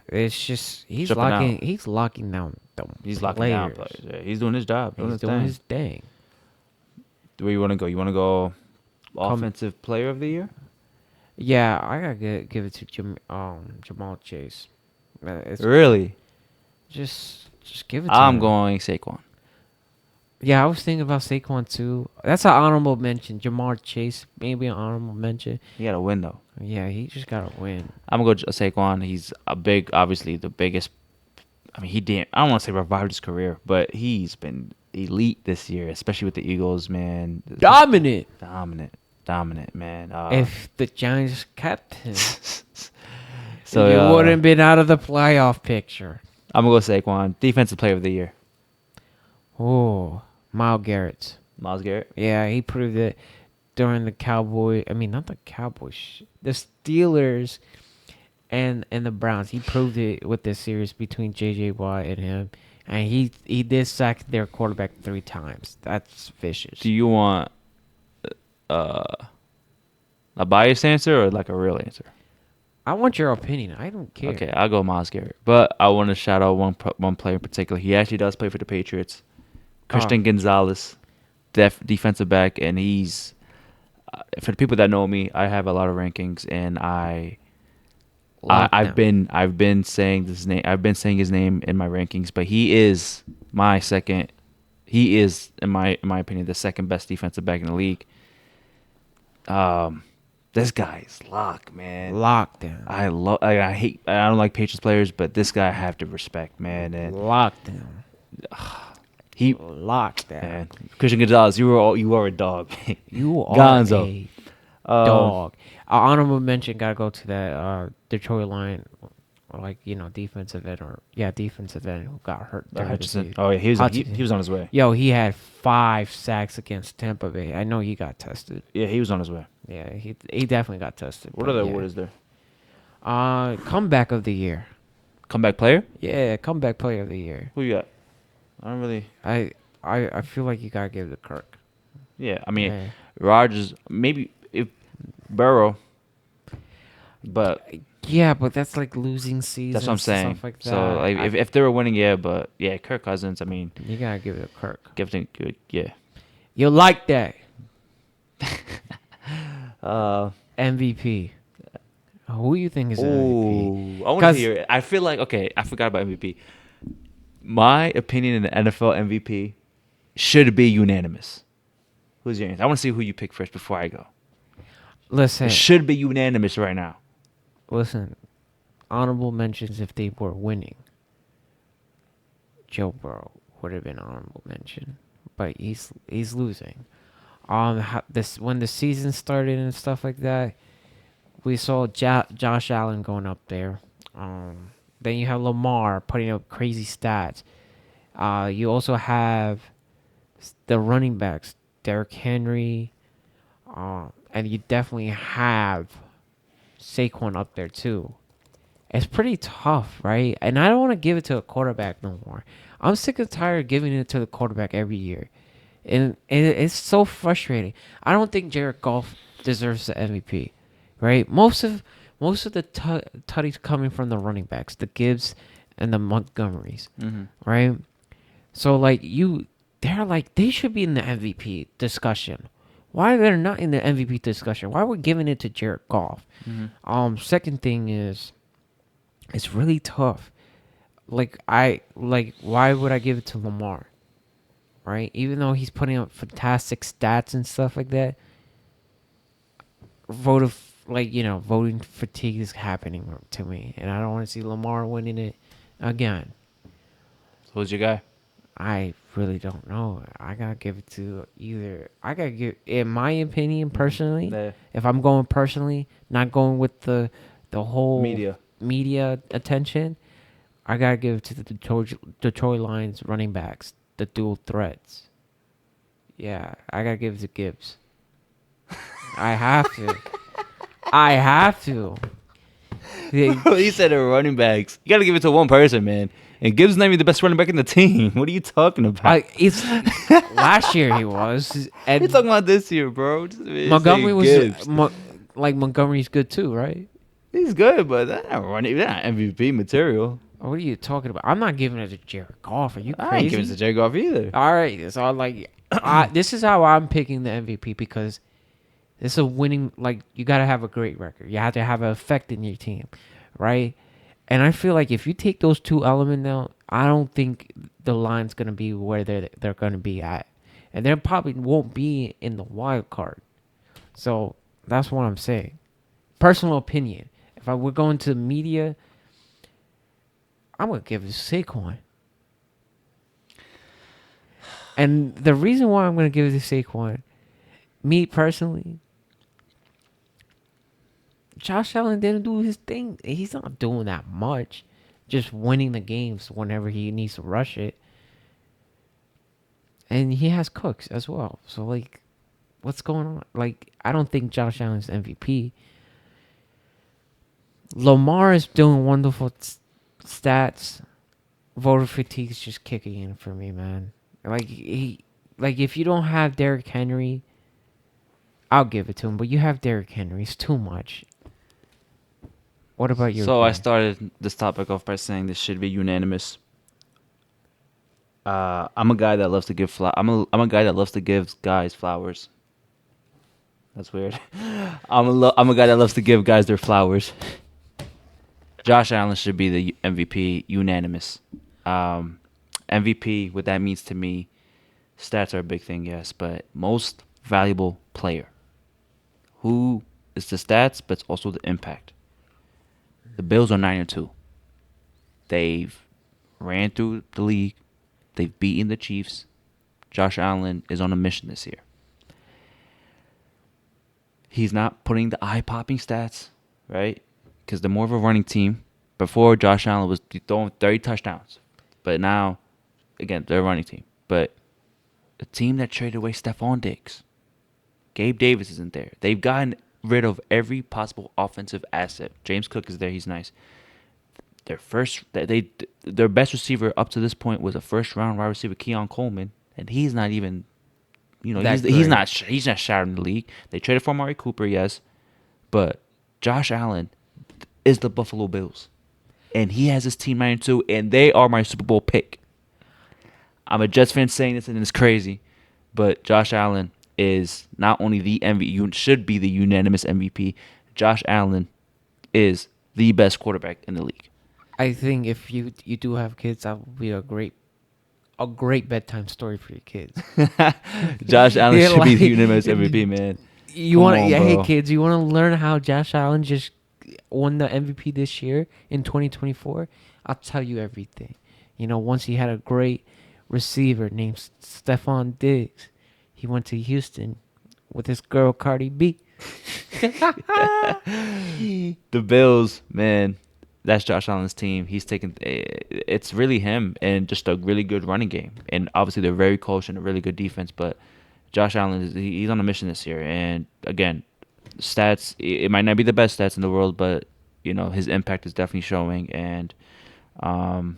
It's just he's Jumping locking out. he's locking down the He's locking down players. players. Yeah, he's doing his job. He's doing his thing. Where you want to go? You want to go offensive player of the year? Yeah, I gotta give it to Jamal Chase. It's Really? just give it to I'm him. going Saquon. Yeah, I was thinking about Saquon too. That's an honorable mention. Jamar Chase, maybe an honorable mention. He got to win though. Yeah, he just gotta win. I'm gonna go Saquon. He's obviously the biggest. I mean, I don't want to say revived his career, but he's been elite this year, especially with the Eagles, man. Dominant. Dominant, man. If the Giants kept him, so you wouldn't been out of the playoff picture. I'm gonna go Saquon, defensive player of the year. Oh, Myles Garrett. Myles Garrett. Yeah, he proved it during the not the Cowboys, the Steelers and the Browns. He proved it with this series between J.J. Watt and him. and he did sack their quarterback 3 times. That's vicious. Do you want uh, a biased answer or like a real answer? I want your opinion. I don't care. Okay, I'll go Myles Garrett. But I want to shout out one player in particular. He actually does play for the Patriots. Christian Gonzalez, defensive back, and he's for the people that know me, I have a lot of rankings, and I've been saying this name. I've been saying his name in my rankings, but he is my second. He is, in my opinion, the second best defensive back in the league. This guy is locked, man. Lockdown. I don't like Patriots players, but this guy I have to respect, man. And Lockdown. he Lockdown. man, Christian Gonzalez, you are a dog. You are Gonzo. a dog. Honorable mention gotta go to that Detroit line, defensive end defensive end who got hurt. Hutchinson. Oh yeah, he was on his way. Yo, he had 5 sacks against Tampa Bay. I know he got tested. Yeah, he was on his way. Yeah, he definitely got tested. What other award is there? Comeback of the year. Comeback player? Yeah, comeback player of the year. Who you got? I don't really. I feel like you gotta give it to Kirk. Yeah, I mean, Rodgers, maybe if Burrow, but yeah, but that's like losing seasons. that's what I'm saying. Stuff like that. So like, if they were winning, yeah, but yeah, Kirk Cousins. I mean, you gotta give it to Kirk. give them good, yeah. You like that? MVP. Who you think is MVP? I want to hear it. I feel like I forgot about MVP. My opinion in the NFL MVP should be unanimous. Who's your answer? I want to see who you pick first before I go. Listen, It should be unanimous right now. listen. Honorable mentions if they were winning. Joe Burrow would have been honorable mention, but he's losing. When the season started and stuff like that, we saw Josh Allen going up there. Then you have Lamar putting up crazy stats. You also have the running backs, Derrick Henry, and you definitely have Saquon up there too. It's pretty tough, right? And I don't want to give it to a quarterback no more. I'm sick and tired of giving it to the quarterback every year. And it's so frustrating. I don't think Jared Goff deserves the MVP, right? Most of the tutties coming from the running backs, the Gibbs and the Montgomerys, right? So they should be in the MVP discussion. Why they're not in the MVP discussion? Why we're giving it to Jared Goff? Second thing is, it's really tough. Why would I give it to Lamar? Right? Even though he's putting up fantastic stats and stuff like that, voting fatigue is happening to me, and I don't want to see Lamar winning it again. Who's your guy? I really don't know. I gotta give it to in my opinion, personally, if I'm going personally, not going with the whole media attention, I gotta give it to the Detroit Lions running backs, the dual threats. Yeah, I gotta give it to Gibbs. I have to. I have to. He said the running backs. You gotta give it to one person, man. And Gibbs not even the best running back in the team. What are you talking about? It's last year he was. You're talking about this year, bro. Montgomery was Montgomery's good too, right? He's good, but they're not MVP material. What are you talking about? I'm not giving it to Jared Goff. Are you crazy? I ain't giving it to Jared Goff either. All right, so this is how I'm picking the MVP because this is a winning. You gotta have a great record. You have to have an effect in your team, right? And I feel like if you take those two elements out, I don't think the line's gonna be where they're gonna be at, and they probably won't be in the wild card. So that's what I'm saying. Personal opinion. If we're going to the media, I'm gonna give it to Saquon. And the reason why I'm gonna give it to Saquon, me personally, Josh Allen didn't do his thing. He's not doing that much. Just winning the games whenever he needs to rush it. And he has Cooks as well. So, what's going on? I don't think Josh Allen's MVP. Lamar is doing wonderful stats. voter fatigue is just kicking in for me, man. Like if you don't have Derrick Henry, I'll give it to him. But you have Derrick Henry, it's too much. What about your So I guy? started this topic off by saying this should be unanimous. I'm a guy that loves to give I'm a guy that loves to give guys flowers. That's weird. I'm a guy that loves to give guys their flowers. Josh Allen should be the MVP, unanimous. Um, MVP, what that means to me, stats are a big thing, yes, but most valuable player. Who is the stats, but it's also the impact. The Bills are 9-2. They've ran through the league. They've beaten the Chiefs. Josh Allen is on a mission this year. He's not putting the eye-popping stats, right? Because they're more of a running team. Before, Josh Allen was throwing 30 touchdowns. But now, again, they're a running team. But a team that traded away Stephon Diggs. Gabe Davis isn't there. They've gotten rid of every possible offensive asset. James Cook is there. He's nice. Their best receiver up to this point was a first-round wide receiver, Keon Coleman, and he's not even, That he's not shouting the league. They traded for Amari Cooper, yes, but Josh Allen is the Buffalo Bills, and he has his team 9-2, and they are my Super Bowl pick. I'm a Jets fan saying this, and it's crazy, but Josh Allen is not only the MVP, you should be the unanimous MVP. Josh Allen is the best quarterback in the league. I think if you do have kids, that would be a great bedtime story for your kids. Josh Allen Yeah, should be the like, unanimous MVP, man. You Come want to, on, yeah, hey bro. kids, you want to learn how Josh Allen just won the MVP this year in 2024? I'll tell you everything. Once he had a great receiver named Stephon Diggs, he went to Houston with his girl Cardi B. The Bills, man, that's Josh Allen's team. He's taken. It's really him and just a really good running game. And obviously, they're very close and a really good defense. But Josh Allen he's on a mission this year. And again, stats. It might not be the best stats in the world, but his impact is definitely showing. And um,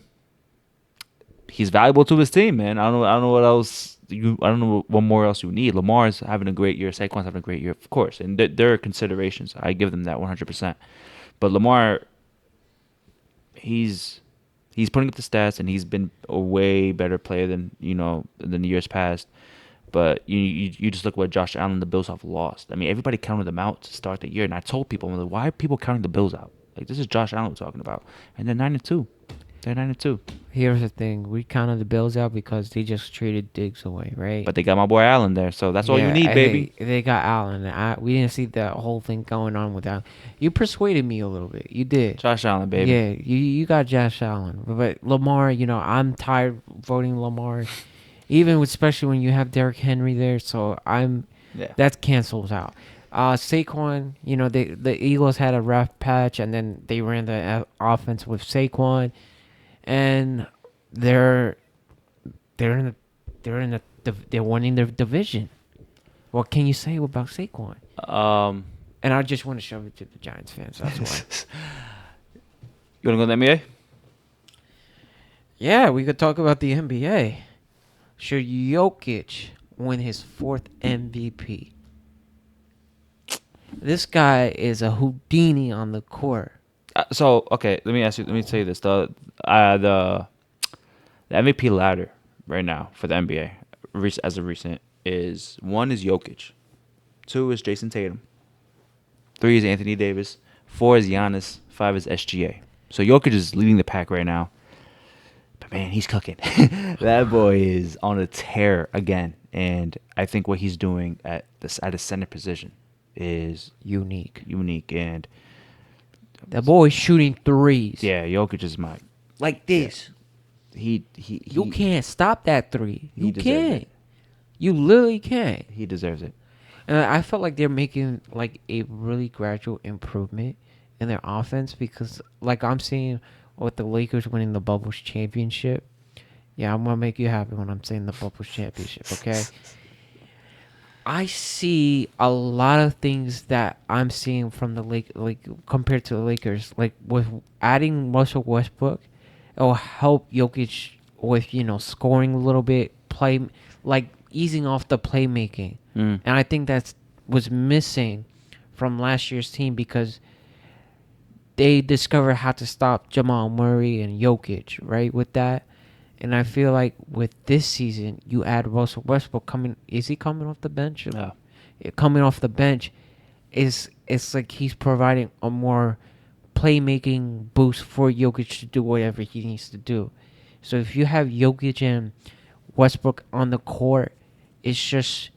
he's valuable to his team, man. I don't know what else I don't know what more else you need. Lamar's having a great year. Saquon's having a great year, of course, and there are considerations. I give them that 100%. But Lamar, he's he's putting up the stats, and he's been a way better player than years past. But you just look what Josh Allen and the Bills have lost. I mean, everybody counted them out to start the year, and I told people, I'm like, why are people counting the Bills out? Like, this is Josh Allen we're talking about, and they're 9-2. They're 9-2. Here's the thing: we counted the Bills out because they just traded Diggs away, right? But they got my boy Allen there, so that's all you Yeah, need, baby. hey, they got Allen. We didn't see that whole thing going on with Allen. You persuaded me a little bit. You did. Josh Allen, baby. Yeah, you got Josh Allen. But Lamar, I'm tired voting Lamar, especially when you have Derrick Henry there. So Yeah. that cancels out. Saquon, the Eagles had a rough patch, and then they ran the offense with Saquon, and they're they're winning their division. What can you say about Saquon? Um, And I just want to shove it to the Giants fans. That's why. you want to go to the NBA? Yeah, we could talk about the NBA. Should Jokic win his fourth MVP? This guy is a Houdini on the court. So okay, let me tell you this: the MVP ladder right now for the NBA, as of recent, is 1 is Jokic, 2 is Jason Tatum, 3 is Anthony Davis, 4 is Giannis, 5 is SGA. So Jokic is leading the pack right now. But man, he's cooking. That boy is on a tear again, and I think what he's doing at the center position is Unique. and That boy's shooting threes. yeah, Jokic is my Like this. he You can't stop that three. he You deserves can't. it. You literally can't. He deserves it. And I felt like they're making like a really gradual improvement in their offense because like I'm seeing with the Lakers winning the Bubbles championship. Yeah, I'm gonna make you happy when I'm saying the Bubbles championship, okay? I see a lot of things that I'm seeing from the like compared to the Lakers, like with adding Russell Westbrook It'll help Jokic with scoring a little bit, play like easing off the playmaking, and I think that's was missing from last year's team because they discovered how to stop Jamal Murray and Jokic, right? With that. And I feel like with this season, you add Russell Westbrook coming. Is he coming off the bench? Yeah. Coming off the bench, it's like he's providing a more playmaking boost for Jokic to do whatever he needs to do. So if you have Jokic and Westbrook on the court, it's just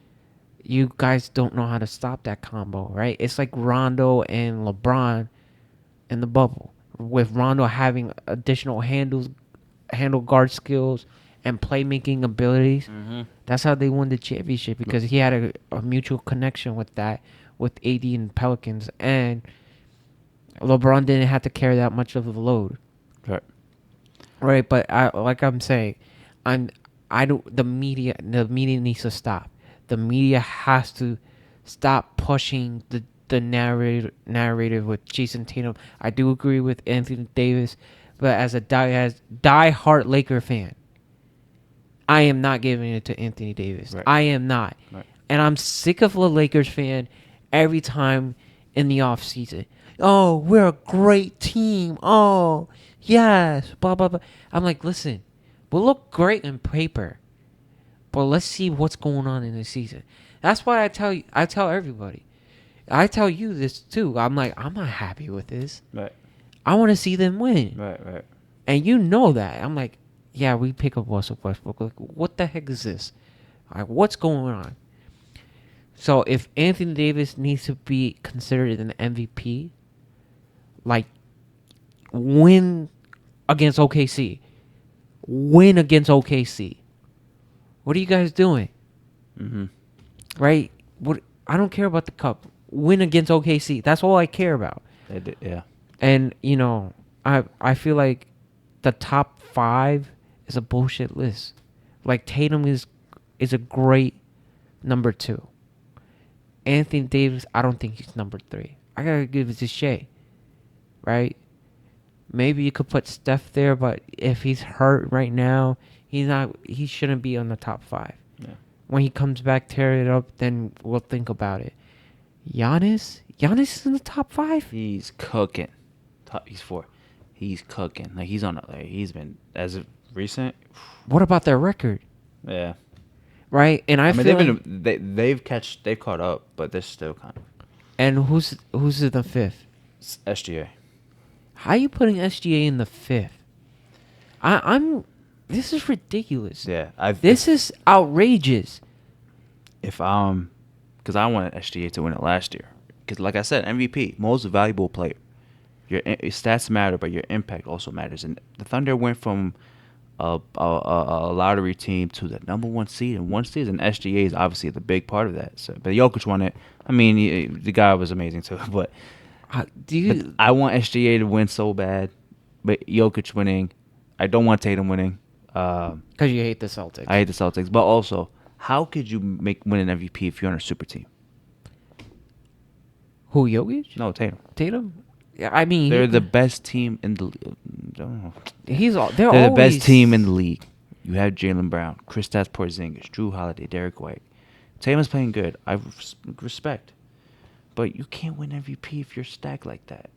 you guys don't know how to stop that combo, right? It's like Rondo and LeBron in the bubble, with Rondo having additional handle guard skills and playmaking abilities. That's how they won the championship, because he had a mutual connection with that, with AD and Pelicans, and LeBron didn't have to carry that much of a load. Right, but I'm saying, the media needs to stop. The media has to stop pushing the narrative with Jason Tatum. I do agree with Anthony Davis, but as a die-hard Laker fan, I am not giving it to Anthony Davis. Right. I am not. Right. And I'm sick of the Lakers fan every time in the offseason. Oh, we're a great team. Oh, yes. Blah, blah, blah. I'm like, listen, we'll look great on paper, but let's see what's going on in the season. That's why I tell everybody. I tell you this too. I'm like, I'm not happy with this. Right. I want to see them win. Right. And you know that. I'm like, yeah, we pick up Russell Westbrook. Like, what the heck is this? Like, what's going on? So if Anthony Davis needs to be considered an MVP, like, win against OKC. Win against OKC. What are you guys doing? Right? What? I don't care about the cup. Win against OKC. That's all I care about. Yeah. And, I feel like the top 5 is a bullshit list. Like, Tatum is a great number 2. Anthony Davis, I don't think he's number 3. I gotta give it to Shea. Right? Maybe you could put Steph there, but if he's hurt right now, he shouldn't be on the top 5. Yeah. When he comes back, tear it up, then we'll think about it. Giannis is in the top 5. He's cooking. He's 4. He's cooking. Like, he's on. Like, he's been, as of recent. What about their record? Yeah. Right, and I mean, feel they've caught up, but they're still kind of. And who's in the 5th? It's SGA. How are you putting SGA in the 5th? I'm. This is ridiculous. Yeah, This is outrageous. Because I wanted SGA to win it last year. Because, like I said, MVP, most valuable player. Your stats matter, but your impact also matters. And the Thunder went from a lottery team to the number 1 seed in one season. SGA is obviously the big part of that. So, but Jokic won it. I mean, the guy was amazing too. But but I want SGA to win so bad, but Jokic winning. I don't want Tatum winning. Because you hate the Celtics. I hate the Celtics, but also, how could you win an MVP if you're on a super team? Who, Jokic? No, Tatum. Tatum? Yeah, I mean, They're the best team in the league. They're the best team in the league. You have Jaylen Brown, Kristaps Porzingis, Drew Holiday, Derek White. Tatum's playing good. I respect, but you can't win MVP if you're stacked like that.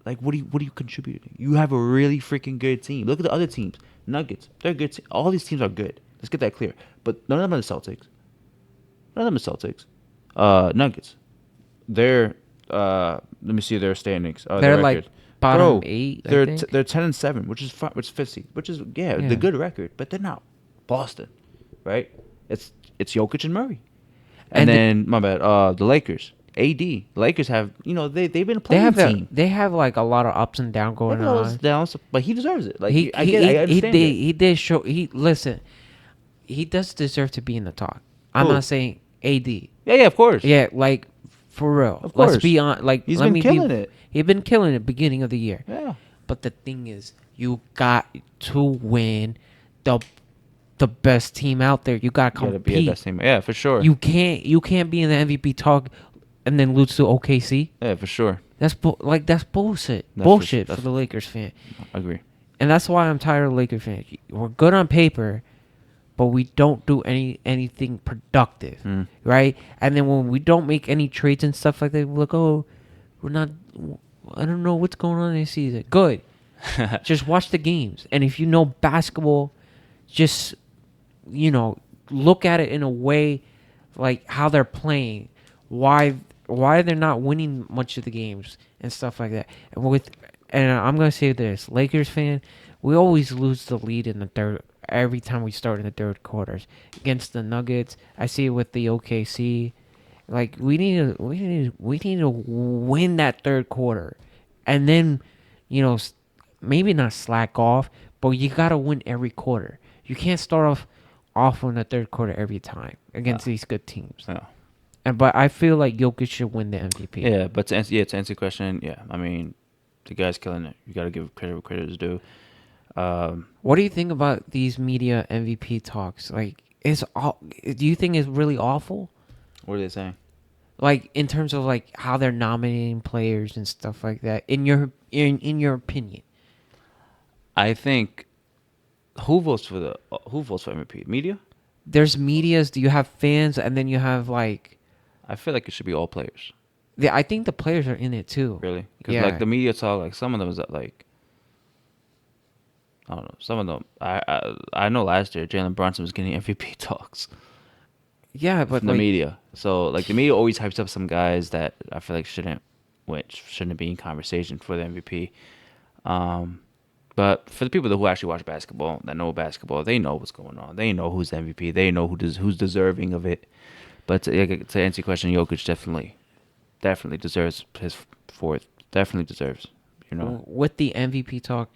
Like, what are you contributing? You have a really freaking good team. Look at the other teams. Nuggets, they're good. All these teams are good. Let's get that clear. But none of them are the Celtics. Nuggets. They're let me see their standings. They're like bottom 8. They're 10-7, which is 50, which is the good record. But they're not Boston, right? It's Jokic and Murray, and then my bad. The Lakers. AD. Lakers have, they've been playing team. They have like a lot of ups and downs going on. Downs, but he deserves it. Like, I He understand it. He did show. Listen. He does deserve to be in the talk. I'm not saying AD. Yeah, of course. Yeah, like for real. Of course. Let's be on. Like, he's been killing it. He's been killing it beginning of the year. Yeah. But the thing is, you got to win the best team out there. You got to compete. Be the best team. Yeah, for sure. You can't be in the MVP talk and then lose to OKC. Yeah, for sure. That's bullshit. That's Bullshit for the Lakers fan. I agree. And that's why I'm tired of Lakers fans. We're good on paper, but we don't do anything productive, right? And then when we don't make any trades and stuff like that, we're like, oh, we're not. I don't know what's going on this season. Good, just watch the games, and if you know basketball, just look at it in a way like how they're playing, why they're not winning much of the games and stuff like that. And I'm gonna say this, Lakers fan, we always lose the lead in the third every time we start in the third quarters against the Nuggets. I see it with the OKC. Like we need to win that third quarter, and then maybe not slack off, but you gotta win every quarter. You can't start off in the third quarter every time against these good teams. Yeah. But I feel like Jokic should win the MVP. Yeah, but to answer your question, yeah, I mean, the guy's killing it. You got to give credit where credit is due. What do you think about these media MVP talks? Like, do you think it's really awful? What are they saying? Like in terms of like how they're nominating players and stuff like that. In your opinion, I think who votes for MVP? Media? there's medias. Do you have fans, and then you have like I feel like it should be all players. I think the players are in it too. Really? Because Yeah. like the media talk, like some of them is like I don't know. Some of them I know last year Jalen Brunson was getting MVP talks Yeah, but from the like, media. So like the media always hypes up some guys that I feel like shouldn't be in conversation for the MVP. But for the people who actually watch basketball, that know basketball, they know what's going on. They know who's the MVP. They know who's deserving of it. But to answer your question, Jokic definitely deserves his fourth. Definitely deserves. with the MVP talk,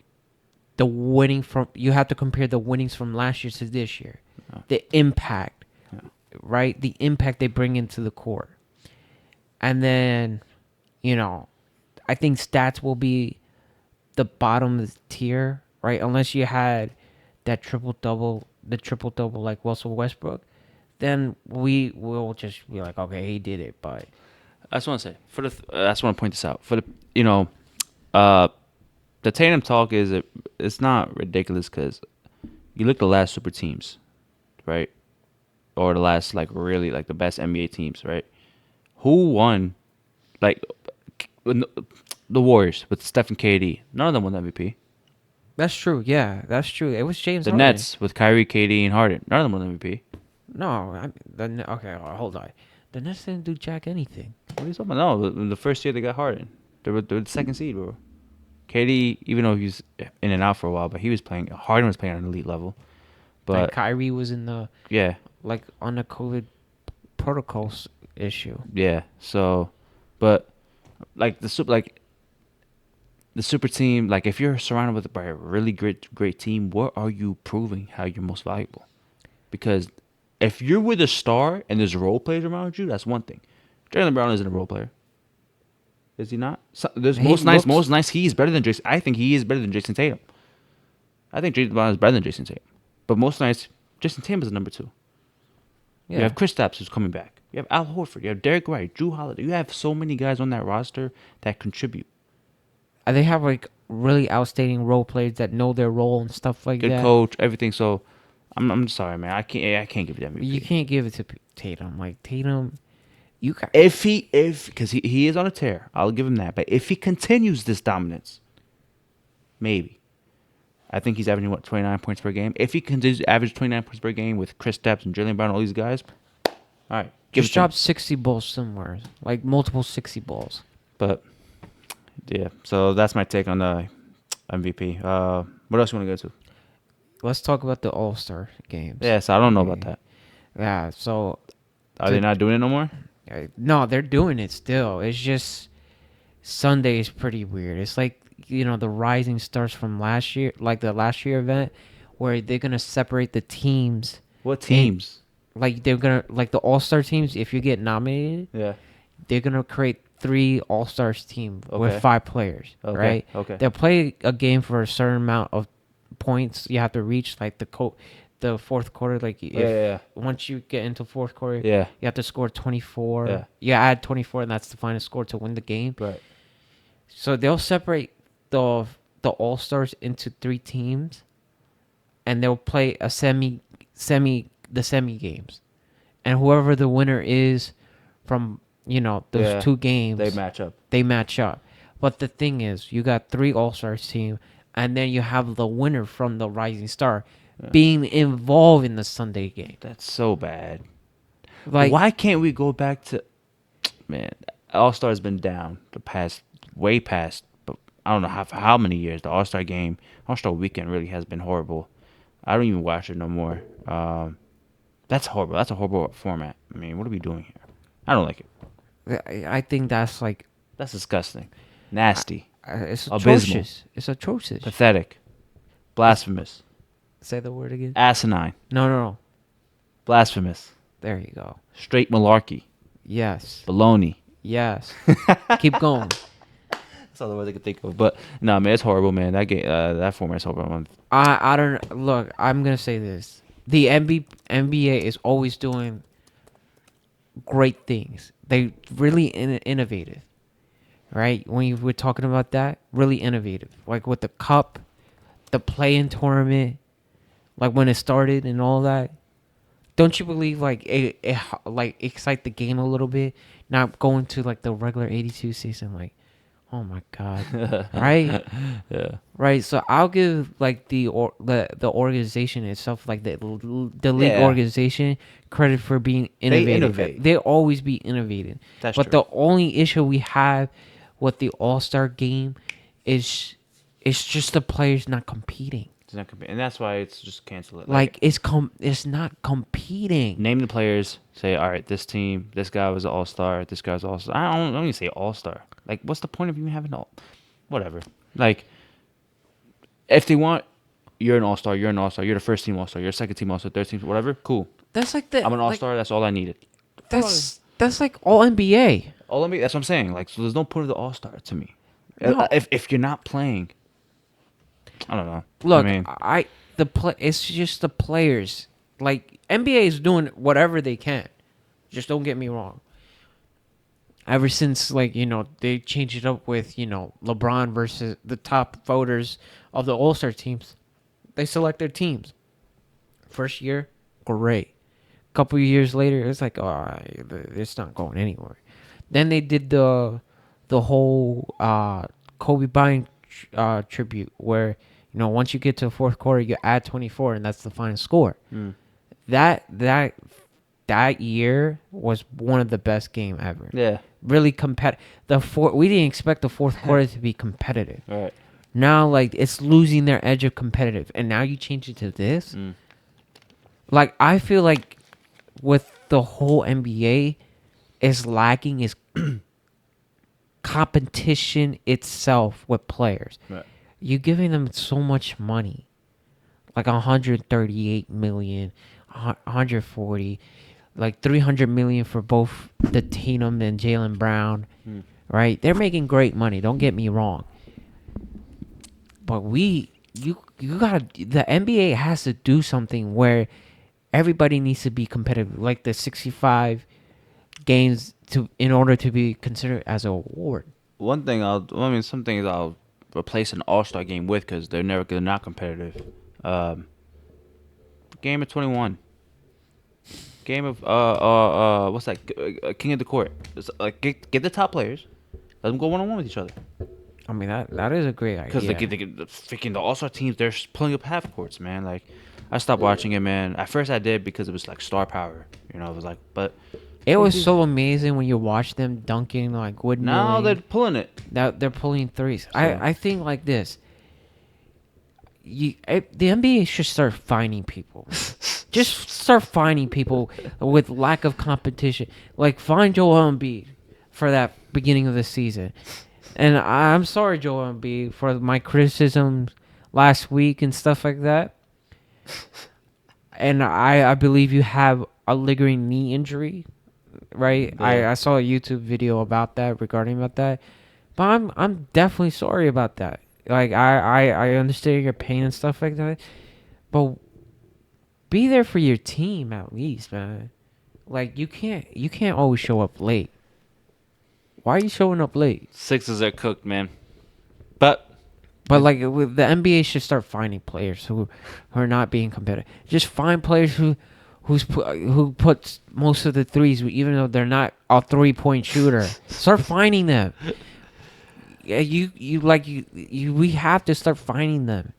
you have to compare the winnings from last year to this year. Yeah. The impact, Yeah. right? The impact they bring into the court. And then, I think stats will be the bottom of the tier, right? Unless you had that triple-double like Russell Westbrook, then we will just be like, okay, he did it, but I just want to say I just want to point this out for the Tatum talk it's not ridiculous because you look at the last super teams, right, or the last like really like the best NBA teams, right? Who won? Like the Warriors with Steph and KD, none of them won MVP. that's true. Yeah, that's true. It was James The Harden. Nets with Kyrie, KD, and Harden, none of them won MVP. No, okay, hold on. The Nets didn't do jack anything. What are you talking about? No, the first year they got Harden, they were the second seed, bro. KD, even though he was in and out for a while, but he was playing. Harden was playing at an elite level. But Like Kyrie was in the yeah, on the COVID protocols issue. yeah. So, but like the super team, like if you're surrounded by a really great team, what are you proving how you're most valuable? Because if you're with a star and there's role players around you, that's one thing. Jaylen Brown isn't a role player. Is he not? There's most nights he's better than Jason. I think he is better than Jason Tatum. I think Jaylen Brown is better than Jason Tatum. But most nights, Jason Tatum is the number 2. Yeah. You have Kristaps who's coming back. You have Al Horford. You have Derek White, Drew Holiday. You have so many guys on that roster that contribute. And they have like really outstanding role players that know their role and stuff like Good that. coach, everything. So I'm sorry, man. I can't give you that MVP. You can't give it to Tatum. Like Tatum, you got Because he is on a tear, I'll give him that. But if he continues this dominance, maybe. I think he's averaging 29 points per game. If he continues to average 29 points per game with Kristaps and Jaylen Brown and all these guys, all right, just drop 60 balls somewhere, like multiple 60 balls. But yeah, so that's my take on the MVP. What else you want to go to? Let's talk about the All-Star games. Yeah, so I don't know about that. Yeah, so Are they not doing it no more? no, they're doing it still. It's just Sunday is pretty weird. It's like, the Rising Stars from last year, like the last year event, where they're going to separate the teams. What teams? Like they're going to, like the All-Star teams, if you get nominated, Yeah. they're going to create 3 All-Stars team Okay. with 5 players, Okay, right? okay. They'll play a game for a certain amount of points you have to reach, like the fourth quarter. Like Yeah. once you get into fourth quarter, Yeah. you have to score 24. Yeah. You add 24, and that's the final score to win the game. Right. So they'll separate the the All Stars into 3 teams, and they'll play a the semi games, and whoever the winner is from those Yeah, 2 games, they match up. they match up. But the thing is, you got 3 All Stars team, and then you have the winner from the Rising Star being involved in the Sunday game. That's so bad. Like, Why can't we go back to, man? All Star's been down the past, way past, but I don't know how many years. The All Star game, All Star weekend really has been horrible. I don't even watch it no more. That's horrible. That's a horrible format. I mean, what are we doing here? I don't like it. I think that's like That's disgusting, nasty, it's abysmal, atrocious. It's atrocious. pathetic, blasphemous, Say the word again. asinine, No. blasphemous, There you go. straight malarkey, Yes. baloney. Yes. Keep going. That's all the words I could think of. But no, man, it's horrible, man. That game, that format's horrible. I don't look. I'm gonna say this: the NBA is always doing great things. They really innovative, right? When you were talking about that, really innovative. Like with the cup, the play-in tournament, like when it started and all that. Don't you believe like it like excite the game a little bit? Not going to like the regular 82 season, like, oh my god, right? Yeah. Right, so I'll give like the organization itself, like the league Yeah. organization, credit for being innovative. innovate. They always be innovative. That's but true. the only issue we have with the All-Star game is it's just the players not competing. It's not and that's why it's just cancel it. Like it's not competing. Name the players. Say, all right, this team, this guy was an all-star. This guy's all-star. I don't even say all-star. Like, what's the point of even having all? Whatever. Like, if they want, you're an all-star. You're an all-star. You're the first team all-star. You're a second team all-star. Third team, whatever. Cool. That's like the I'm an all-star. That's all I needed. that's like all NBA. All I mean, that's what I'm saying. Like, so there's no point of the all-star to me. No. If you're not playing, I don't know. Look, I mean, it's just the players. Like NBA is doing whatever they can. Just don't get me wrong. Ever since they changed it up with LeBron versus the top voters of the All-Star teams, they select their teams. First year, great. Couple of years later, it's like, oh, it's not going anywhere. Then they did the whole Kobe Bryant tribute, where once you get to the fourth quarter, you add 24, and that's the final score. That year was one of the best game ever. yeah. Really competitive. We didn't expect the fourth quarter to be competitive. All right. Now, like, it's losing their edge of competitive, and now you change it to this. Like, I feel like with the whole NBA is lacking is competition itself with players. Right. You're giving them so much money, like 138 million, 140, like 300 million for both the Tatum and Jaylen Brown, right? They're making great money. Don't get me wrong, but you gotta, the NBA has to do something where everybody needs to be competitive, like the 65 games in order to be considered as an award. Some things I'll replace an all-star game with because they're not competitive. Game of 21. Game of what's that? King of the Court. It's like get the top players, let them go one-on-one with each other. I mean that is a great idea. Because the all-star teams, they're pulling up half courts, man. Like, I stopped watching it, man. At first I did because it was like star power, it was like, but it was so amazing when you watch them dunking like wood. now they're pulling it. They're pulling threes. So. I think like this. The NBA should start finding people. Just start finding people with lack of competition. Like, find Joel Embiid for that beginning of the season. And I'm sorry, Joel Embiid, for my criticisms last week and stuff like that. And I believe you have a lingering knee injury, right? Yeah. I saw a YouTube video regarding that. But I'm definitely sorry about that. Like, I understand your pain and stuff like that, but be there for your team at least, man. Like, you can't always show up late. Why are you showing up late? Sixers are cooked, man. But But like with the NBA should start finding players who are not being competitive. Just find players who puts most of the threes, even though they're not a 3-point shooter. Start finding them. Yeah, we have to start finding them.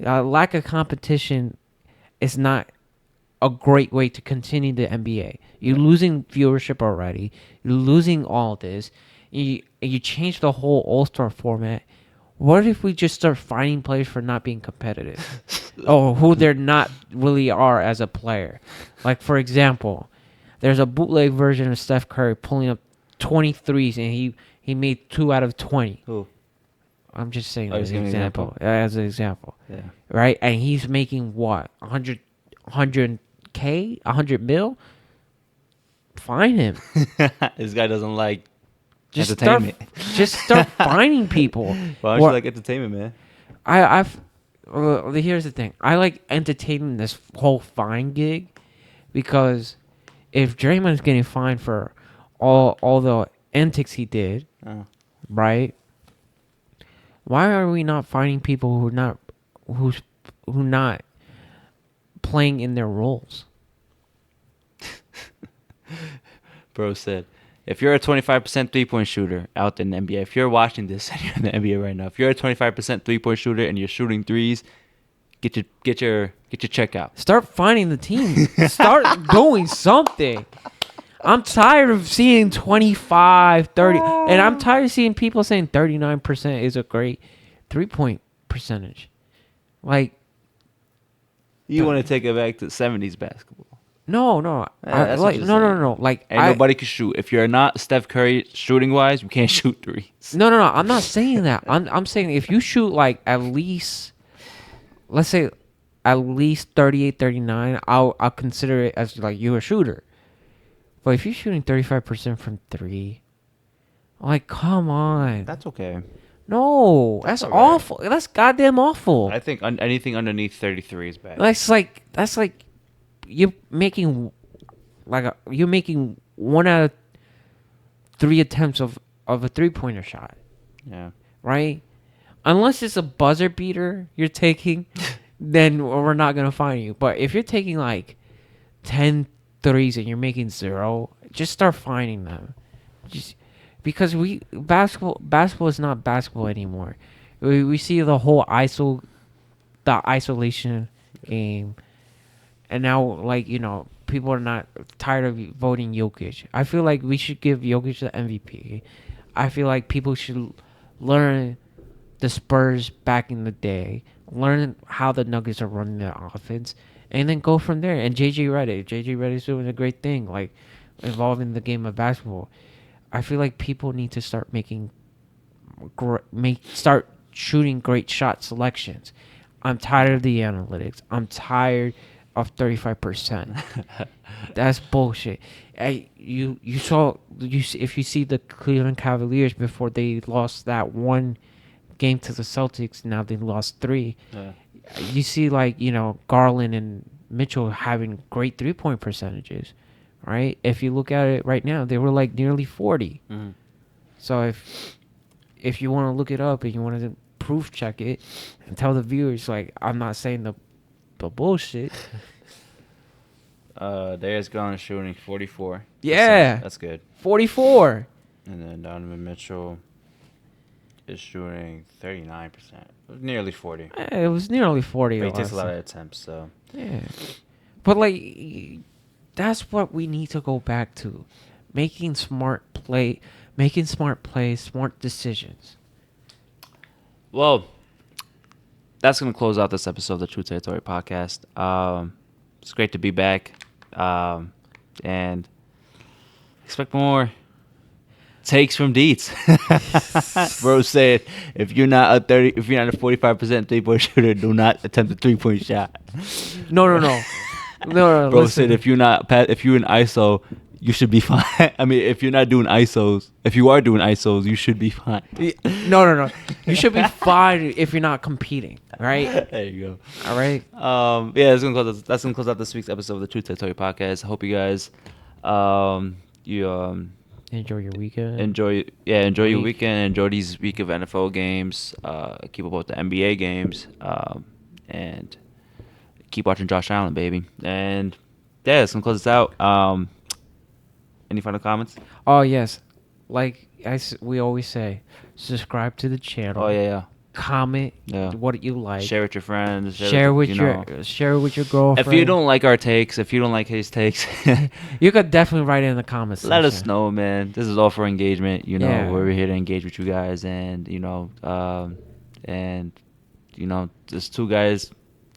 Lack of competition is not a great way to continue the NBA. You're losing viewership already. You're losing all this. You change the whole All-Star format. What if we just start finding players for not being competitive? Or who they're not really are as a player. Like, for example, there's a bootleg version of Steph Curry pulling up 23s and he made 2 out of 20. Who? I'm just saying Oh, as he's an giving an example. As an example. Yeah. Right? And he's making what? 100K? 100 mil? Find him. This guy doesn't like Just entertainment. Just start finding people. Why don't you like entertainment, man? Here's the thing. I like entertaining this whole fine gig because if Draymond's getting fined for all the antics he did, right? Why are we not finding people who not playing in their roles? Bro said, if you're a 25% 3-point shooter out in the NBA, if you're watching this and you're in the NBA right now, if you're a 25% 3-point shooter and you're shooting threes, get your check out. Start finding the team. Start doing something. I'm tired of seeing 25, 30, and I'm tired of seeing people saying 39% is a great 3-point percentage. Like, You want to take it back to 70s basketball. no. Yeah, that's what you're No. Like, And nobody can shoot. If you're not Steph Curry shooting wise, you can't shoot threes. No. I'm not saying that. I'm saying if you shoot like at least, let's say, at least 38, 39, I'll consider it as like you're a shooter. But if you're shooting 35% from 3, like, come on. That's okay. No, that's all right. awful. That's goddamn awful. I think anything underneath 33 is bad. That's like you're making 1 out of 3 attempts of a 3-pointer shot, Yeah. right? Unless it's a buzzer beater you're taking, then we're not gonna find you. But if you're taking like 10 threes and you're making 0, just start finding them. Just because basketball is not basketball anymore. We see the whole isolation game, and now like people are not tired of voting Jokic. I feel like we should give Jokic the MVP. I feel like people should learn the Spurs back in the day, learn how the Nuggets are running their offense, and then go from there. And JJ Redick's doing a great thing, like involving the game of basketball. I feel like people need to start start shooting great shot selections. I'm tired of the analytics. I'm tired of 35%. That's bullshit. If you see the Cleveland Cavaliers before they lost that one game to the Celtics, now they lost 3. Yeah. You see Garland and Mitchell having great 3-point percentages, right? If you look at it right now, they were like nearly 40. Mm-hmm. So if you want to look it up and you want to proof check it and tell the viewers, like, I'm not saying the bullshit. Darius Garland shooting 44%. Yeah. That's good. 44. And then Donovan Mitchell is shooting 39%. Nearly 40. It was nearly 40. But he takes a lot of attempts, so. Yeah. But, like, that's what we need to go back to. Making smart plays, smart decisions. Well, that's going to close out this episode of the True Territory podcast. It's great to be back. And expect more takes from Deetz. Bro said, if you're not a 45% 3-point shooter, do not attempt a 3-point shot. No. Bro listen. said, if you're in ISO, you should be fine. I mean, if you're not doing ISOs, if you are doing ISOs, you should be fine. No. You should be fine if you're not competing, right? There you go. All right. Yeah, that's gonna close out this week's episode of the True Territory podcast. I hope you guys, Enjoy your weekend. Enjoy your Week. weekend. Enjoy these week of NFL games. Keep up with the NBA games. And keep watching Josh Allen, baby. And yeah, that's gonna close this out. Any final comments? Oh yes, like we always say, subscribe to the channel. Oh yeah, Comment yeah. what you like. Share with your friends. Share with your girlfriend. If you don't like our takes, if you don't like his takes, you could definitely write it in the comments. let us know, man. This is all for engagement. You know, Yeah. we're here to engage with you guys, and just two guys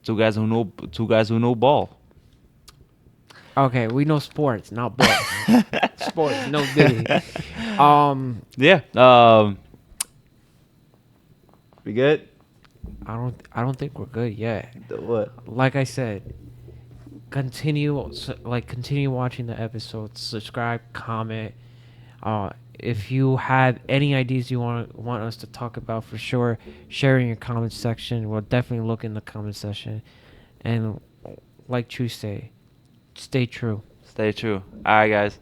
who know ball. Okay, we know sports, not ball. Sports, no diddy. Yeah. We good? I don't think we're good yet. What? Like I said, continue watching the episodes. Subscribe, comment. If you have any ideas you want us to talk about, for sure, share in your comment section. We'll definitely look in the comment section. And like True say, stay true. Stay true. All right, guys.